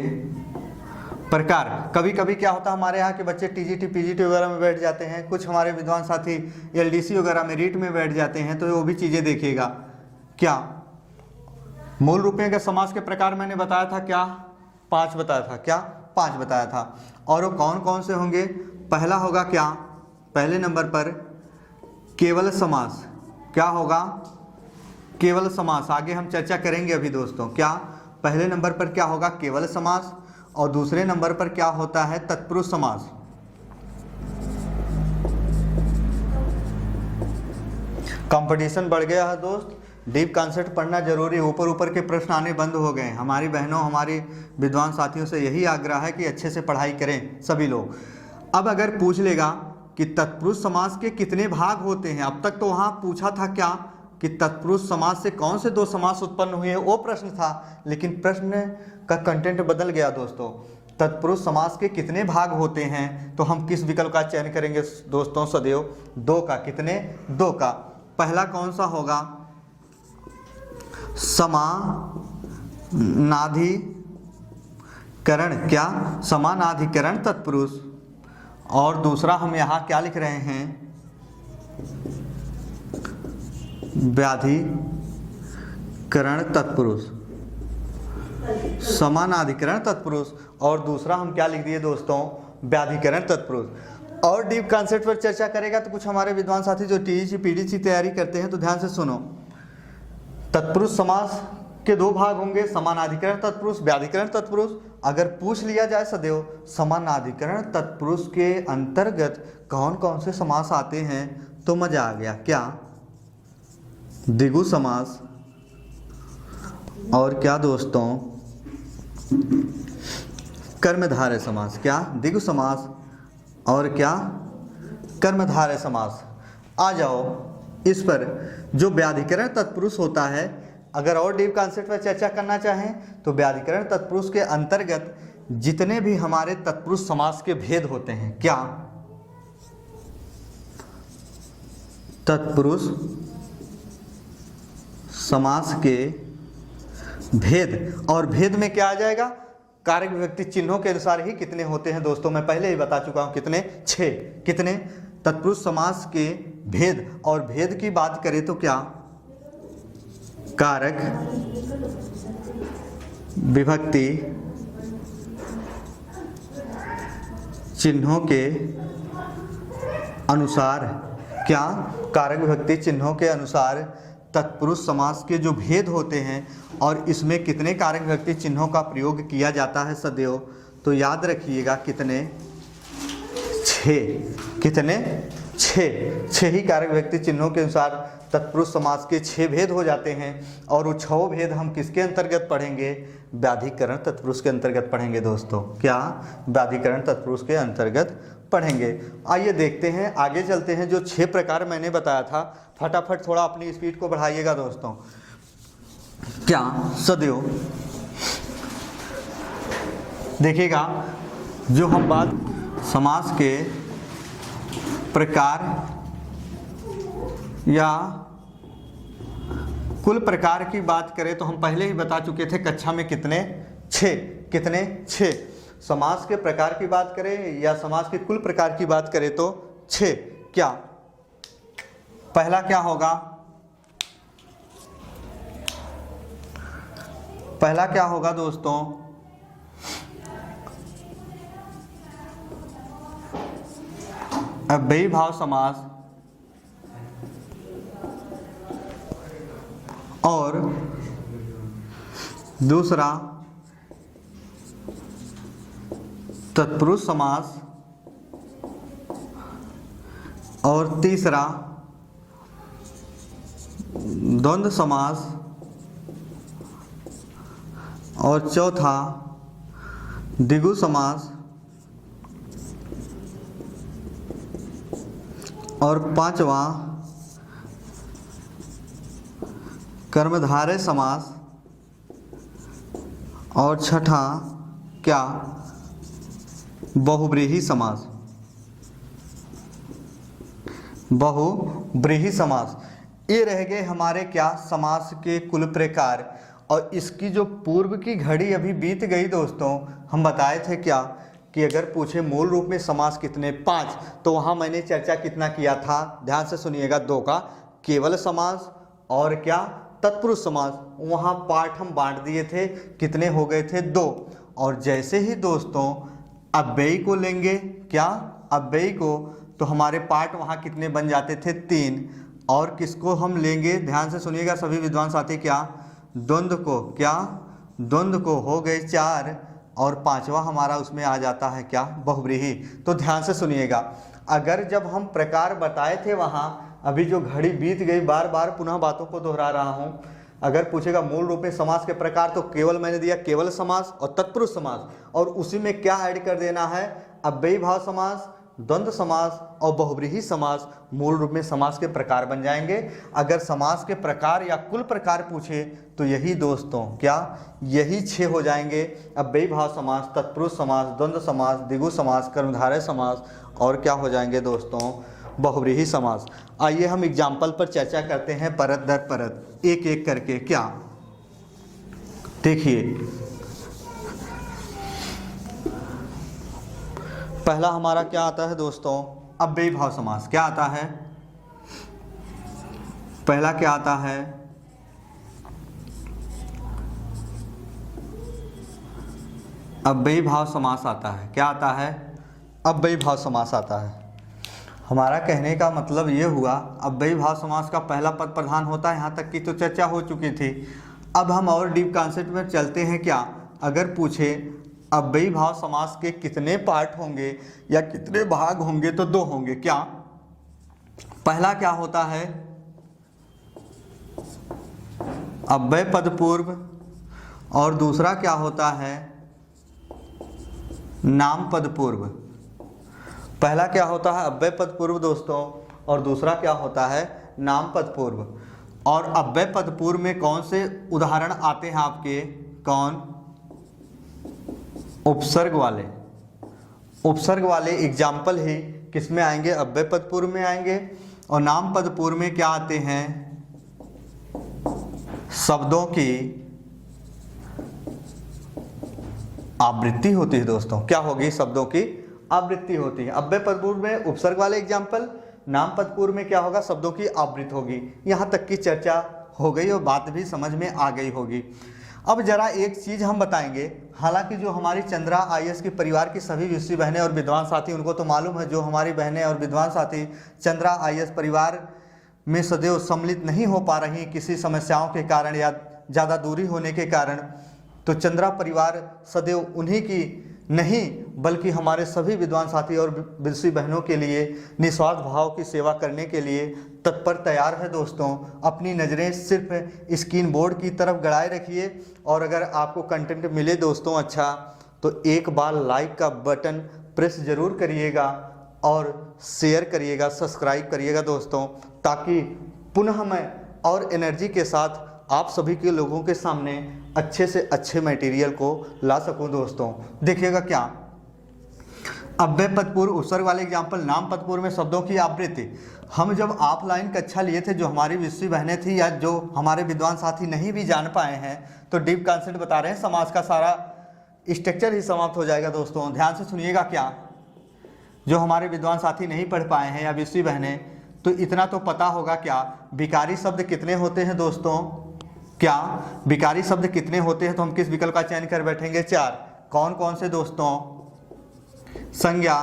प्रकार। कभी कभी क्या होता है, हमारे यहाँ के बच्चे टीजीटी पीजीटी वगैरह में बैठ जाते हैं, कुछ हमारे विद्वान साथी एलडीसी वगैरह में रीट में बैठ जाते हैं, तो वो भी चीज़ें देखिएगा। क्या मूल रूप में समास के प्रकार मैंने बताया था, क्या 5 बताया था, क्या 5 बताया था। और वो कौन कौन से होंगे? पहला होगा क्या, पहले नंबर पर केवल समास। क्या होगा? केवल समास। आगे हम चर्चा करेंगे अभी दोस्तों। क्या पहले नंबर पर क्या होगा? केवल समास। और दूसरे नंबर पर क्या होता है? तत्पुरुष समास। कंपटीशन बढ़ गया है दोस्त, डीप कॉन्सेप्ट पढ़ना जरूरी। ऊपर ऊपर के प्रश्न आने बंद हो गए। हमारी बहनों, हमारी विद्वान साथियों से यही आग्रह है कि अच्छे से पढ़ाई करें सभी लोग। अब अगर पूछ लेगा कि तत्पुरुष समास के कितने भाग होते हैं, अब तक तो वहाँ पूछा था क्या कि तत्पुरुष समास से कौन से 2 समास उत्पन्न हुए हैं, वो प्रश्न था। लेकिन प्रश्न का कंटेंट बदल गया दोस्तों। तत्पुरुष समास के कितने भाग होते हैं, तो हम किस विकल्प का चयन करेंगे दोस्तों? सदैव 2 का। कितने? 2 का। पहला कौन सा होगा? समानाधिकरण। क्या? समानाधिकरण तत्पुरुष। और दूसरा हम यहाँ क्या लिख रहे हैं? व्याधिकरण तत्पुरुष। समानाधिकरण तत्पुरुष और दूसरा हम क्या लिख दिए दोस्तों? व्याधिकरण तत्पुरुष। और डीप कॉन्सेप्ट पर चर्चा करेगा तो कुछ हमारे विद्वान साथी जो टीजीसी पीडीसी तैयारी करते हैं तो ध्यान से सुनो। तत्पुरुष समास के 2 भाग होंगे, समानाधिकरण तत्पुरुष, व्याधिकरण तत्पुरुष। अगर पूछ लिया जाए सदैव समानाधिकरण तत्पुरुष के अंतर्गत कौन कौन से समास आते हैं, तो मजा आ गया। क्या? द्विगु समास। और क्या दोस्तों? कर्मधारय समास। क्या? द्विगु समास और क्या? कर्मधारय समास। आ जाओ इस पर। जो व्याधिकरण तत्पुरुष होता है, अगर और डीप कॉन्सेप्ट पर चर्चा करना चाहें तो व्याधिकरण तत्पुरुष के अंतर्गत जितने भी हमारे तत्पुरुष समास के भेद होते हैं, क्या? तत्पुरुष समास के भेद। और भेद में क्या आ जाएगा? कारक विभक्ति चिन्हों के अनुसार ही कितने होते हैं दोस्तों, मैं पहले ही बता चुका हूं। कितने? 6। कितने? तत्पुरुष समास के भेद। और भेद की बात करें तो क्या? कारक विभक्ति चिन्हों के अनुसार। क्या? कारक विभक्ति चिन्हों के अनुसार तत्पुरुष समास के जो भेद होते हैं और इसमें कितने कारक विभक्ति चिन्हों का प्रयोग किया जाता है सदैव, तो याद रखिएगा कितने? 6। कितने? 6 ही कारक विभक्ति चिन्हों के अनुसार तत्पुरुष समास के 6 भेद हो जाते हैं। और वो 6 भेद हम किसके अंतर्गत पढ़ेंगे? व्याधिकरण तत्पुरुष के अंतर्गत पढ़ेंगे दोस्तों। क्या? व्याधिकरण तत्पुरुष के अंतर्गत पढ़ेंगे। आइए देखते हैं, आगे चलते हैं। जो 6 प्रकार मैंने बताया था, फटाफट थोड़ा अपनी स्पीड को बढ़ाइएगा दोस्तों। क्या? सदैव देखिएगा, जो हम बात समास के प्रकार या कुल प्रकार की बात करें तो हम पहले ही बता चुके थे कक्षा में कितने 6 समास के प्रकार की बात करें या समास के कुल प्रकार की बात करें तो 6। क्या पहला क्या होगा? पहला क्या होगा दोस्तों? अव्ययी भाव समास और दूसरा तत्पुरुष समास और तीसरा द्वंद्व समास और चौथा द्विगु समास और पांचवा कर्मधारय समास और छठा क्या? बहुव्रीहि समास। बहुव्रीहि समास, ये रह गए हमारे क्या? समास के कुल प्रकार। और इसकी जो पूर्व की घड़ी अभी बीत गई दोस्तों, हम बताए थे क्या कि अगर पूछे मूल रूप में समास कितने 5, तो वहाँ मैंने चर्चा कितना किया था, ध्यान से सुनिएगा, 2 का केवल समास और क्या? तत्पुरुष समास। वहाँ पाठ हम बांट दिए थे, कितने हो गए थे? 2। और जैसे ही दोस्तों अव्ययी को लेंगे, क्या? अव्ययी को, तो हमारे पाठ वहाँ कितने बन जाते थे? 3। और किसको हम लेंगे? ध्यान से सुनिएगा सभी विद्वान साथी, क्या? द्वंद्व को, क्या? द्वंद्व को हो गए 4 और पांचवा हमारा उसमें आ जाता है क्या? बहुव्रीहि। तो ध्यान से सुनिएगा, अगर जब हम प्रकार बताए थे वहाँ, अभी जो घड़ी बीत गई, बार बार पुनः बातों को दोहरा रहा हूँ, अगर पूछेगा मूल रूप में समास के प्रकार, तो केवल मैंने दिया केवल समास और तत्पुरुष समास, और उसी में क्या ऐड कर देना है? अव्ययी भाव समास, द्वंद्व समास और बहुव्रीहि समास मूल रूप में समास के प्रकार बन जाएंगे। अगर समास के प्रकार या कुल प्रकार पूछे तो यही दोस्तों, क्या? यही 6 हो जाएंगे। अव्ययी भाव समास, तत्पुरुष समास, द्वंद्व समास, द्विगु समास, कर्मधारय समास और क्या हो जाएंगे दोस्तों? बहुव्रीहि समास। आइए हम एग्जाम्पल पर चर्चा करते हैं परत दर परत, एक एक करके। क्या देखिए, पहला हमारा क्या आता है दोस्तों? अव्ययी भाव समास। क्या आता है? पहला क्या आता है? अव्ययी भाव समास आता है। क्या आता है? अव्ययी भाव समास आता है। हमारा कहने का मतलब ये हुआ, अव्ययी भाव समास का पहला पद प्रधान होता है, यहाँ तक की तो चर्चा हो चुकी थी। अब हम और डीप कॉन्सेप्ट में चलते हैं। क्या अगर पूछे अव्ययी भाव समास के कितने पार्ट होंगे या कितने भाग होंगे, तो 2 होंगे। क्या पहला क्या होता है? अव्यय पद पूर्व, और दूसरा क्या होता है? नाम पद पूर्व। पहला क्या होता है? अव्यय पद पूर्व दोस्तों, और दूसरा क्या होता है? नाम पद पूर्व। और अव्यय पद पूर्व में कौन से उदाहरण आते हैं आपके? कौन? उपसर्ग वाले। उपसर्ग वाले एग्जाम्पल ही किसमें आएंगे? अव्यय पद पूर्व में आएंगे। और नाम पद पूर्व में क्या आते हैं? शब्दों की आवृत्ति होती है दोस्तों। क्या होगी? शब्दों की आवृत्ति होती है। अव्यय पद पूर्व में उपसर्ग वाले एग्जाम्पल, नाम पद पूर्व में क्या होगा? शब्दों की आवृत्ति होगी। यहाँ तक की चर्चा हो गई और बात भी समझ में आ गई होगी। अब जरा एक चीज़ हम बताएंगे, हालांकि जो हमारी चंद्रा IAS के परिवार की सभी विषय बहनें और विद्वान साथी, उनको तो मालूम है, जो हमारी बहनें और विद्वान साथी चंद्रा IAS परिवार में सदैव सम्मिलित नहीं हो पा रही किसी समस्याओं के कारण या ज़्यादा दूरी होने के कारण, तो चंद्रा परिवार सदैव उन्हीं की नहीं बल्कि हमारे सभी विद्वान साथी और विषय बहनों के लिए निस्वार्थ भाव की सेवा करने के लिए तत्पर तैयार है दोस्तों। अपनी नज़रें सिर्फ स्क्रीन बोर्ड की तरफ गड़ाए रखिए, और अगर आपको कंटेंट मिले दोस्तों अच्छा, तो एक बार लाइक का बटन प्रेस ज़रूर करिएगा और शेयर करिएगा, सब्सक्राइब करिएगा दोस्तों, ताकि पुनः मैं और एनर्जी के साथ आप सभी के लोगों के सामने अच्छे से अच्छे मटेरियल को ला सकूं दोस्तों। देखिएगा क्या, अव्यय पद पूर्व उपसर्ग वाले एग्जाम्पल, नाम पद पूर्व में शब्दों की आवृत्ति। हम जब ऑफलाइन कक्षा लिए थे, जो हमारी विषय बहनें थी या जो हमारे विद्वान साथी नहीं भी जान पाए हैं, तो डीप कॉन्सेप्ट बता रहे हैं, समाज का सारा स्ट्रक्चर ही समाप्त हो जाएगा दोस्तों। ध्यान से सुनिएगा क्या, जो हमारे विद्वान साथी नहीं पढ़ पाए हैं या विषय बहनें, तो इतना तो पता होगा क्या, विकारी शब्द कितने होते हैं दोस्तों। क्या विकारी शब्द कितने होते हैं, तो हम किस विकल्प का चयन कर बैठेंगे, 4। कौन कौन से दोस्तों, संज्ञा,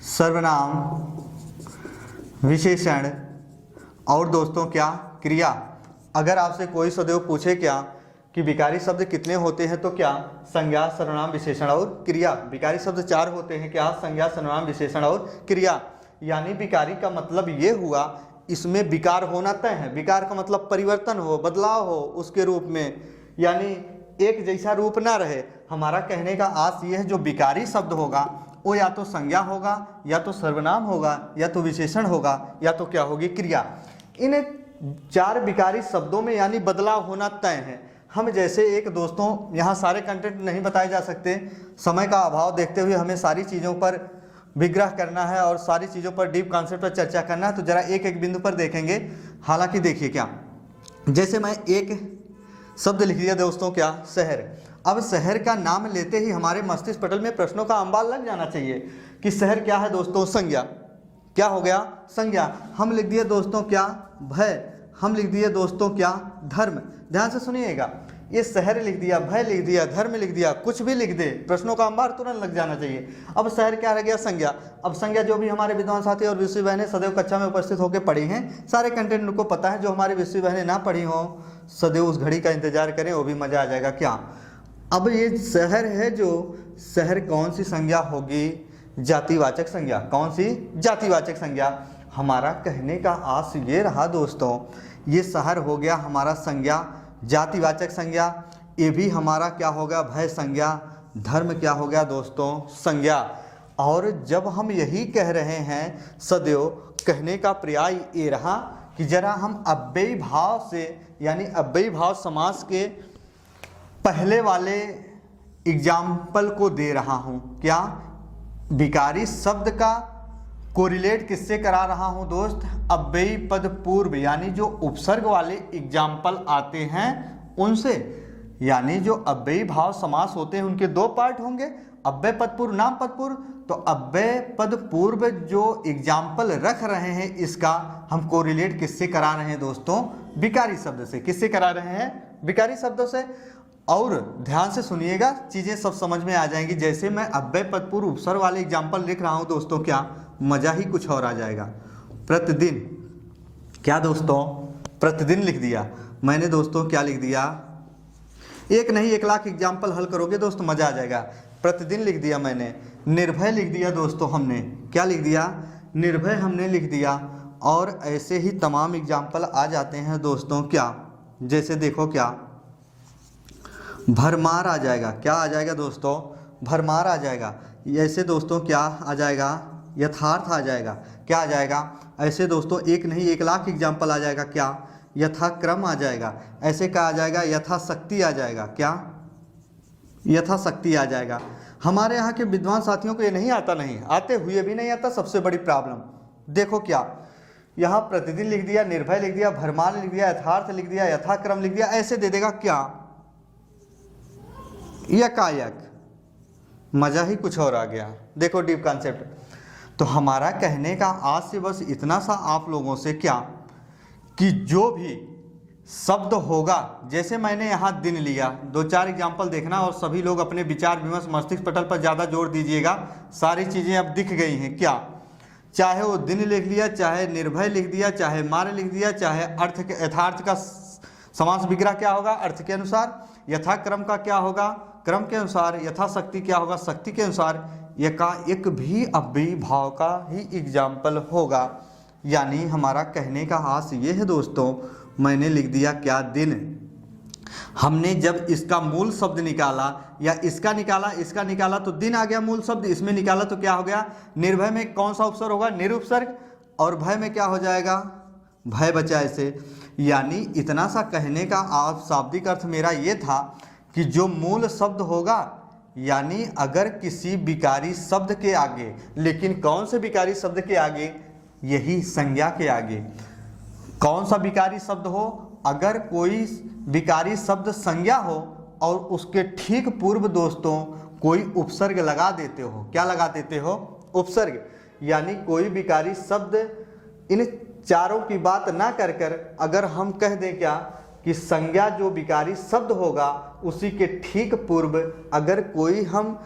सर्वनाम, विशेषण और दोस्तों क्या, क्रिया। अगर आपसे कोई सदैव पूछे क्या कि विकारी शब्द कितने होते हैं, तो क्या, संज्ञा, सर्वनाम, विशेषण और क्रिया। विकारी शब्द 4 होते हैं, क्या, संज्ञा, सर्वनाम, विशेषण और क्रिया। यानी विकारी का मतलब ये हुआ, इसमें विकार होना तय है। विकार का मतलब परिवर्तन हो, बदलाव हो उसके रूप में, यानी एक जैसा रूप ना रहे। हमारा कहने का आस ये है, जो विकारी शब्द होगा वो या तो संज्ञा होगा, या तो सर्वनाम होगा, या तो विशेषण होगा, या तो क्या होगी, क्रिया। इन 4 विकारी शब्दों में यानी बदलाव होना तय है। हम जैसे एक दोस्तों, यहाँ सारे कंटेंट नहीं बताए जा सकते, समय का अभाव देखते हुए हमें सारी चीज़ों पर विग्रह करना है और सारी चीज़ों पर डीप कॉन्सेप्ट पर चर्चा करना है, तो जरा एक एक बिंदु पर देखेंगे। हालांकि देखिए क्या, जैसे मैं एक शब्द लिख दिया दोस्तों, क्या, शहर। अब शहर का नाम लेते ही हमारे मस्तिष्क पटल में प्रश्नों का अंबाल लग जाना चाहिए कि शहर क्या है दोस्तों, संज्ञा। क्या हो गया, संज्ञा। हम लिख दिए दोस्तों क्या, भय। हम लिख दिए दोस्तों क्या, धर्म। ध्यान से सुनिएगा, ये शहर लिख दिया, भय लिख दिया, धर्म लिख दिया, कुछ भी लिख दे, प्रश्नों का अंबार तुरंत लग जाना चाहिए। अब शहर क्या रह गया, संज्ञा। अब संज्ञा जो भी हमारे विद्वान साथी और विषय बहनें सदैव कक्षा में उपस्थित होकर पढ़ी हैं, सारे कंटेंट उनको पता है। जो हमारी विषय बहनें ना पढ़ी हों, सदैव उस घड़ी का इंतजार करें, वो भी मजा आ जाएगा। क्या, अब ये शहर है, जो शहर कौन सी संज्ञा होगी, जातिवाचक संज्ञा। कौन सी, जातिवाचक संज्ञा। हमारा कहने का आस ये रहा दोस्तों, ये शहर हो गया हमारा संज्ञा, जातिवाचक संज्ञा। ये भी हमारा क्या होगा, भय संज्ञा। धर्म क्या हो गया दोस्तों, संज्ञा। और जब हम यही कह रहे हैं, सदैव कहने का पर्याय ये रहा कि जरा हम अव्ययी भाव से, यानी अव्ययी भाव समास के पहले वाले एग्जाम्पल को दे रहा हूँ। क्या, विकारी शब्द का कोरिलेट किससे करा रहा हूँ दोस्त, अव्ययी पद पूर्व, यानी जो उपसर्ग वाले एग्जाम्पल आते हैं उनसे। यानी जो अव्ययी भाव समास होते हैं उनके 2 पार्ट होंगे, अव्यय पद पूर्व, नाम पद पूर्व। तो अव्यय पद पूर्व जो एग्जाम्पल रख रहे हैं, इसका हम कोरिलेट किससे करा रहे हैं दोस्तों, विकारी शब्द से। किससे करा रहे हैं, विकारी शब्दों से। और ध्यान से सुनिएगा, चीज़ें सब समझ में आ जाएंगी। जैसे मैं अव्यय पद पूर्व उपसर्ग वाले एग्जाम्पल लिख रहा हूँ दोस्तों, क्या, मजा ही कुछ और आ जाएगा। प्रतिदिन, क्या दोस्तों, प्रतिदिन लिख दिया मैंने दोस्तों। क्या लिख दिया, एक नहीं 1 लाख एग्जाम्पल हल करोगे दोस्तों, मजा आ जाएगा। प्रतिदिन लिख दिया मैंने। निर्भय लिख दिया दोस्तों हमने। क्या लिख दिया, निर्भय हमने लिख दिया। और ऐसे ही तमाम एग्जाम्पल आ जाते हैं दोस्तों। क्या, जैसे देखो क्या, भरमार आ जाएगा। क्या आ जाएगा दोस्तों, भरमार आ जाएगा। ऐसे दोस्तों क्या आ जाएगा, यथार्थ आ जाएगा। क्या आ जाएगा, ऐसे दोस्तों एक नहीं 1 लाख एग्जाम्पल आ जाएगा। क्या, यथाक्रम आ जाएगा। ऐसे क्या आ जाएगा, यथाशक्ति आ जाएगा। क्या, यथाशक्ति आ जाएगा। हमारे यहाँ के विद्वान साथियों को ये नहीं आता, नहीं आते हुए भी नहीं आता, सबसे बड़ी प्रॉब्लम। देखो क्या, यहाँ प्रतिदिन लिख दिया, निर्भय लिख दिया, भरमार लिख दिया, यथार्थ लिख दिया, यथाक्रम लिख दिया, ऐसे दे देगा क्या, यकायक। मजा ही कुछ और आ गया। देखो डीप कॉन्सेप्ट। तो हमारा कहने का आज से बस इतना सा आप लोगों से, क्या, कि जो भी शब्द होगा, जैसे मैंने यहाँ दिन लिया, 2-4 एग्जाम्पल देखना और सभी लोग अपने विचार विमर्श मस्तिष्क पटल पर ज़्यादा जोर दीजिएगा। सारी चीज़ें अब दिख गई हैं। क्या, चाहे वो दिन लिख लिया, चाहे निर्भय लिख दिया, चाहे मार लिख दिया, चाहे अर्थ के, यथार्थ का समास विग्रह क्या होगा, अर्थ के अनुसार। यथाक्रम का क्या होगा, क्रम के अनुसार। यथाशक्ति क्या होगा, शक्ति के अनुसार। एक भी अव्ययी भाव का ही एग्जाम्पल होगा। यानी हमारा कहने का आस ये है दोस्तों, मैंने लिख दिया क्या, दिन। हमने जब इसका मूल शब्द निकाला या इसका निकाला तो दिन आ गया मूल शब्द। इसमें निकाला तो क्या हो गया, निर्भय में कौन सा उपसर्ग होगा, निरुपसर्ग। और भय में क्या हो जाएगा, भय बचा। ऐसे यानी इतना सा कहने का आप शाब्दिक अर्थ मेरा ये था कि जो मूल शब्द होगा, यानी अगर किसी विकारी शब्द के आगे, लेकिन कौन से विकारी शब्द के आगे, यही संज्ञा के आगे, कौन सा विकारी शब्द हो, अगर कोई विकारी शब्द संज्ञा हो और उसके ठीक पूर्व दोस्तों कोई उपसर्ग लगा देते हो। क्या लगा देते हो? उपसर्ग। यानी कोई विकारी शब्द, इन चारों की बात ना कर कर अगर हम कह दें क्या कि संज्ञा जो विकारी शब्द होगा उसी के ठीक पूर्व अगर कोई हम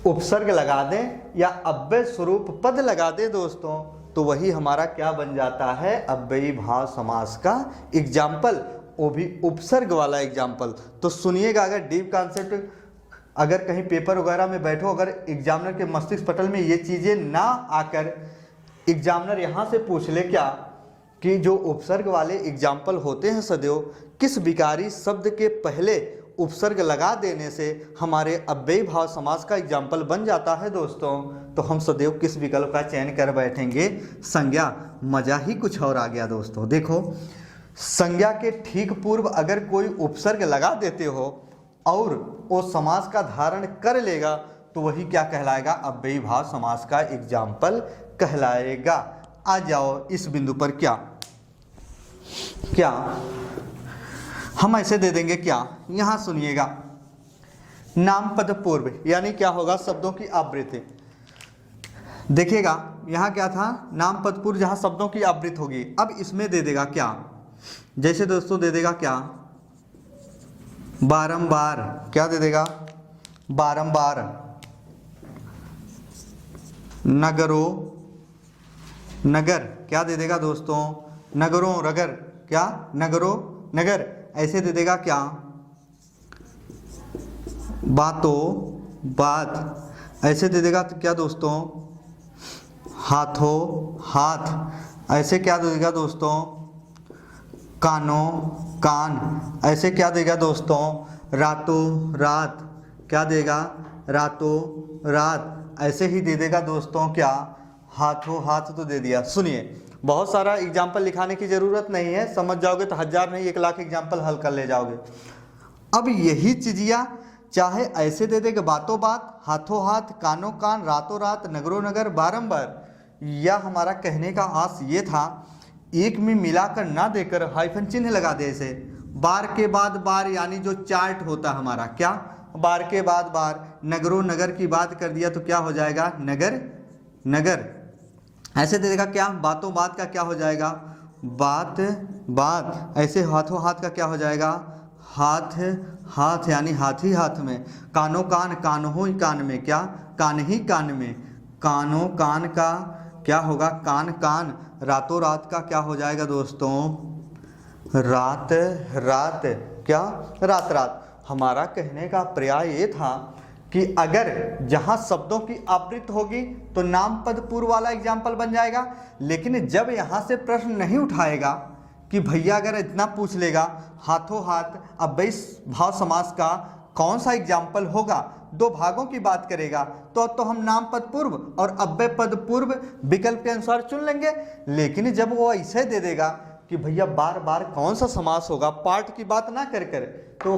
उपसर्ग लगा दें या अव्यय स्वरूप पद लगा दें दोस्तों, तो वही हमारा क्या बन जाता है? अव्ययी भाव समास का एग्जाम्पल, वो भी उपसर्ग वाला एग्जाम्पल। तो सुनिएगा, अगर डीप कॉन्सेप्ट अगर कहीं पेपर वगैरह में बैठो, अगर एग्जामिनर के मस्तिष्क पटल में ये चीज़ें ना आकर एग्जामिनर यहाँ से पूछ ले क्या कि जो उपसर्ग वाले एग्जाम्पल होते हैं सदैव किस विकारी शब्द के पहले उपसर्ग लगा देने से हमारे अव्ययी भाव समास का एग्जाम्पल बन जाता है दोस्तों, तो हम सदैव किस विकल्प का चयन कर बैठेंगे? संज्ञा। मजा ही कुछ और आ गया दोस्तों। देखो, संज्ञा के ठीक पूर्व अगर कोई उपसर्ग लगा देते हो और वो समास का धारण कर लेगा तो वही क्या कहलाएगा? अव्ययी भाव समास का एग्जाम्पल कहलाएगा। आ जाओ इस बिंदु पर, क्या हम ऐसे दे देंगे क्या? यहां सुनिएगा, नाम पद पूर्व, यानी क्या होगा? शब्दों की आवृत्ति। देखिएगा यहां क्या था? नाम पद पूर्व, जहां शब्दों की आवृत्ति होगी। अब इसमें दे देगा क्या? जैसे दोस्तों दे देगा क्या? बारंबार। क्या दे देगा? बारंबार। नगरो, नगर। क्या दे देगा दोस्तों? नगरों, रगर। क्या? नगरों, नगर। ऐसे दे देगा क्या? बातों, बात। ऐसे दे देगा तो क्या दोस्तों? हाथों, हाथ। ऐसे क्या देगा दोस्तों? कानों, कान। ऐसे क्या देगा दोस्तों? रातों, रात। क्या देगा? रातों, रात। ऐसे ही दे देगा दोस्तों क्या? हाथों, हाथ तो दे दिया। सुनिए, बहुत सारा एग्जाम्पल लिखाने की ज़रूरत नहीं है, समझ जाओगे तो 1000 नहीं 1,00,000 एग्जाम्पल हल कर ले जाओगे। अब यही चीज़िया चाहे ऐसे दे देगा, बातों बात, हाथों हाथ, कानों कान, रातों रात, नगरों नगर, बारंबार, या हमारा कहने का आस ये था एक में मिलाकर ना देकर हाइफन चिन्ह लगा दे। ऐसे बार के बाद बार, यानी जो चार्ट होता हमारा, क्या? बार के बाद बार। नगरों नगर की बात कर दिया तो क्या हो जाएगा? नगर, नगर। ऐसे दे देगा क्या? बातों बात का क्या हो जाएगा? बात, बात। ऐसे हाथों हाथ का क्या हो जाएगा? हाथ, हाथ, यानी हाथ ही हाथ में। कानों कान, कानों ही कान में। क्या? कान ही कान में। कानों कान का क्या होगा? कान, कान। रातों रात का क्या हो जाएगा दोस्तों? रात, रात। क्या? रात, रात। हमारा कहने का पर्याय ये था कि अगर जहां शब्दों की आवृत्ति होगी तो नाम पद पूर्व वाला एग्जाम्पल बन जाएगा, लेकिन जब यहां से प्रश्न नहीं उठाएगा कि भैया अगर इतना पूछ लेगा हाथों हाथ अव्ययी भाव समास का कौन सा एग्जाम्पल होगा, दो भागों की बात करेगा, तो हम नाम पद पूर्व और अव्यय पद पूर्व विकल्प के अनुसार चुन लेंगे। लेकिन जब वो ऐसे दे देगा कि भैया बार बार कौन सा समास होगा, पार्ट की बात ना कर कर, तो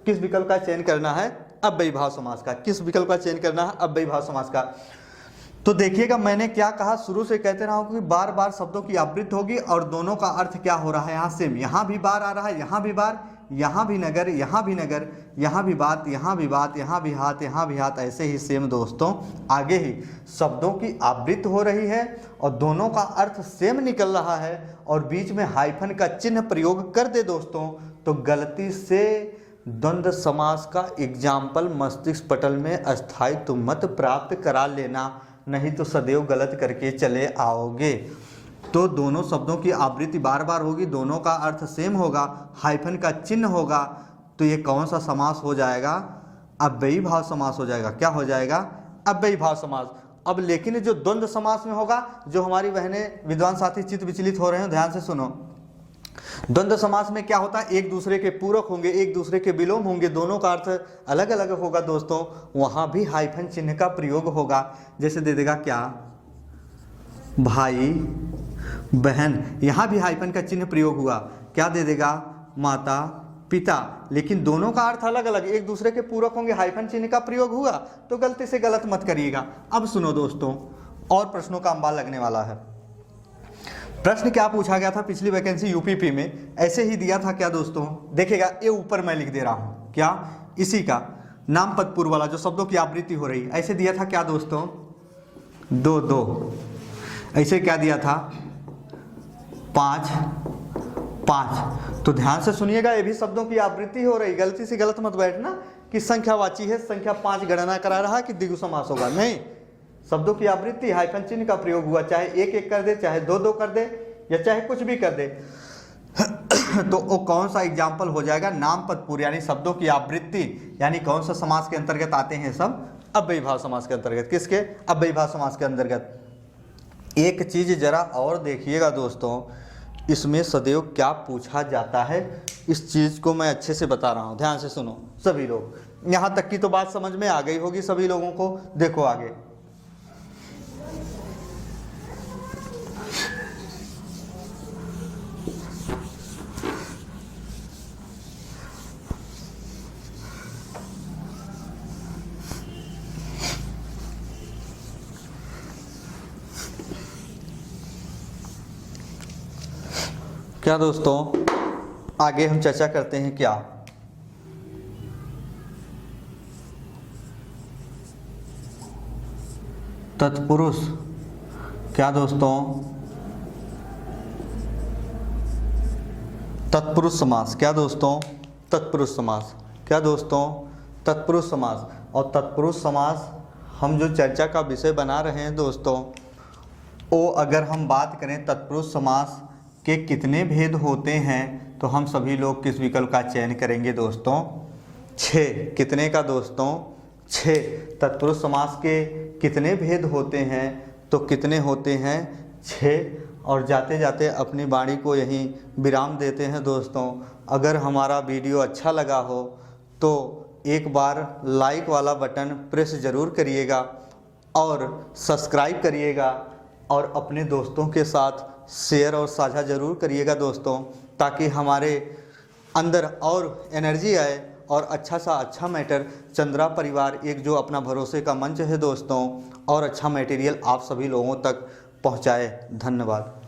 किस विकल्प का चयन करना है? अव्ययी भाव समास का। किस विकल्प का चयन करना है? अव्ययी भाव समास का। तो देखिएगा मैंने क्या कहा, शुरू से कहते रहा हूं कि बार बार शब्दों की आवृत्ति होगी और दोनों का अर्थ क्या हो रहा है? यहाँ सेम, यहाँ भी बार आ रहा है, यहाँ भी बार, यहाँ भी नगर, यहाँ भी नगर, यहाँ भी बात, यहाँ भी बात, यहाँ भी हाथ, यहाँ भी हाथ। ऐसे ही सेम दोस्तों आगे ही शब्दों की आवृत्ति हो रही है और दोनों का अर्थ सेम निकल रहा है और बीच में हाइफन का चिन्ह प्रयोग कर दे दोस्तों, तो गलती से द्वंद्व समास का एग्जाम्पल मस्तिष्क पटल में अस्थायित्व मत प्राप्त करा लेना, नहीं तो सदैव गलत करके चले आओगे। तो दोनों शब्दों की आवृत्ति बार बार होगी, दोनों का अर्थ सेम होगा, हाइफन का चिन्ह होगा, तो ये कौन सा समास हो जाएगा? अव्ययी भाव समास हो जाएगा। क्या हो जाएगा? अव्ययी भाव समास। अब लेकिन जो द्वंद्व समास में होगा, जो हमारी बहनें विद्वान साथी चित्त विचलित हो रहे हैं ध्यान से सुनो, द्वंद्व समास में क्या होता है? एक दूसरे के पूरक होंगे, एक दूसरे के विलोम होंगे, दोनों का अर्थ अलग अलग होगा दोस्तों, वहां भी हाइफन चिन्ह का प्रयोग होगा। जैसे दे देगा क्या? भाई बहन, यहां भी हाइफन का चिन्ह प्रयोग हुआ। क्या दे देगा, माता पिता। लेकिन दोनों का अर्थ अलग अलग, एक दूसरे के पूरक होंगे, हाइफन चिन्ह का प्रयोग हुआ तो गलती से गलत मत करिएगा। अब सुनो दोस्तों, और प्रश्नों का अंबार लगने वाला है। प्रश्न क्या पूछा गया था पिछली वैकेंसी यूपीपी में, ऐसे ही दिया था क्या दोस्तों, देखिएगा ये ऊपर मैं लिख दे रहा हूं, क्या इसी का नाम पद पूर्व वाला जो शब्दों की आवृत्ति हो रही, ऐसे दिया था क्या दोस्तों, दो दो, ऐसे क्या दिया था, पाँच पाँच। तो ध्यान से सुनिएगा, ये भी शब्दों की आवृत्ति हो रही, गलती से गलत मत बैठना कि संख्यावाची है, संख्या 5 गणना करा रहा कि द्विगु समास होगा, नहीं, शब्दों की आवृत्ति, हाइफन चिन्ह का प्रयोग हुआ, चाहे एक एक कर दे, चाहे दो दो कर दे, या चाहे कुछ भी कर दे। तो वो कौन सा एग्जाम्पल हो जाएगा, नाम पद पूर्व यानी शब्दों की आवृत्ति, यानी कौन सा समास के अंतर्गत आते हैं सब, अव्ययीभाव समास के अंतर्गत। किसके, अव्ययीभाव समास के अंतर्गत। एक चीज जरा और देखिएगा दोस्तों, इसमें सदैव क्या पूछा जाता है, इस चीज को मैं अच्छे से बता रहा हूं, ध्यान से सुनो सभी लोग। यहां तक की तो बात समझ में आ गई होगी सभी लोगों को। देखो आगे, क्या दोस्तों, आगे हम चर्चा करते हैं क्या, तत्पुरुष। क्या दोस्तों, तत्पुरुष समास। क्या दोस्तों, तत्पुरुष समास। क्या दोस्तों, तत्पुरुष समास। और तत्पुरुष समास हम जो चर्चा का विषय बना रहे हैं दोस्तों, वो अगर हम बात करें तत्पुरुष समास के कितने भेद होते हैं, तो हम सभी लोग किस विकल्प का चयन करेंगे दोस्तों, 6। कितने का दोस्तों, 6। तत्पुरुष समास के कितने भेद होते हैं, तो कितने होते हैं, 6। और जाते जाते अपनी वाणी को यहीं विराम देते हैं दोस्तों। अगर हमारा वीडियो अच्छा लगा हो तो एक बार लाइक वाला बटन प्रेस ज़रूर करिएगा और सब्सक्राइब करिएगा, और अपने दोस्तों के साथ शेयर और साझा ज़रूर करिएगा दोस्तों, ताकि हमारे अंदर और एनर्जी आए और अच्छा सा अच्छा मैटर, चंद्रा परिवार एक जो अपना भरोसे का मंच है दोस्तों, और अच्छा मटेरियल आप सभी लोगों तक पहुंचाए। धन्यवाद।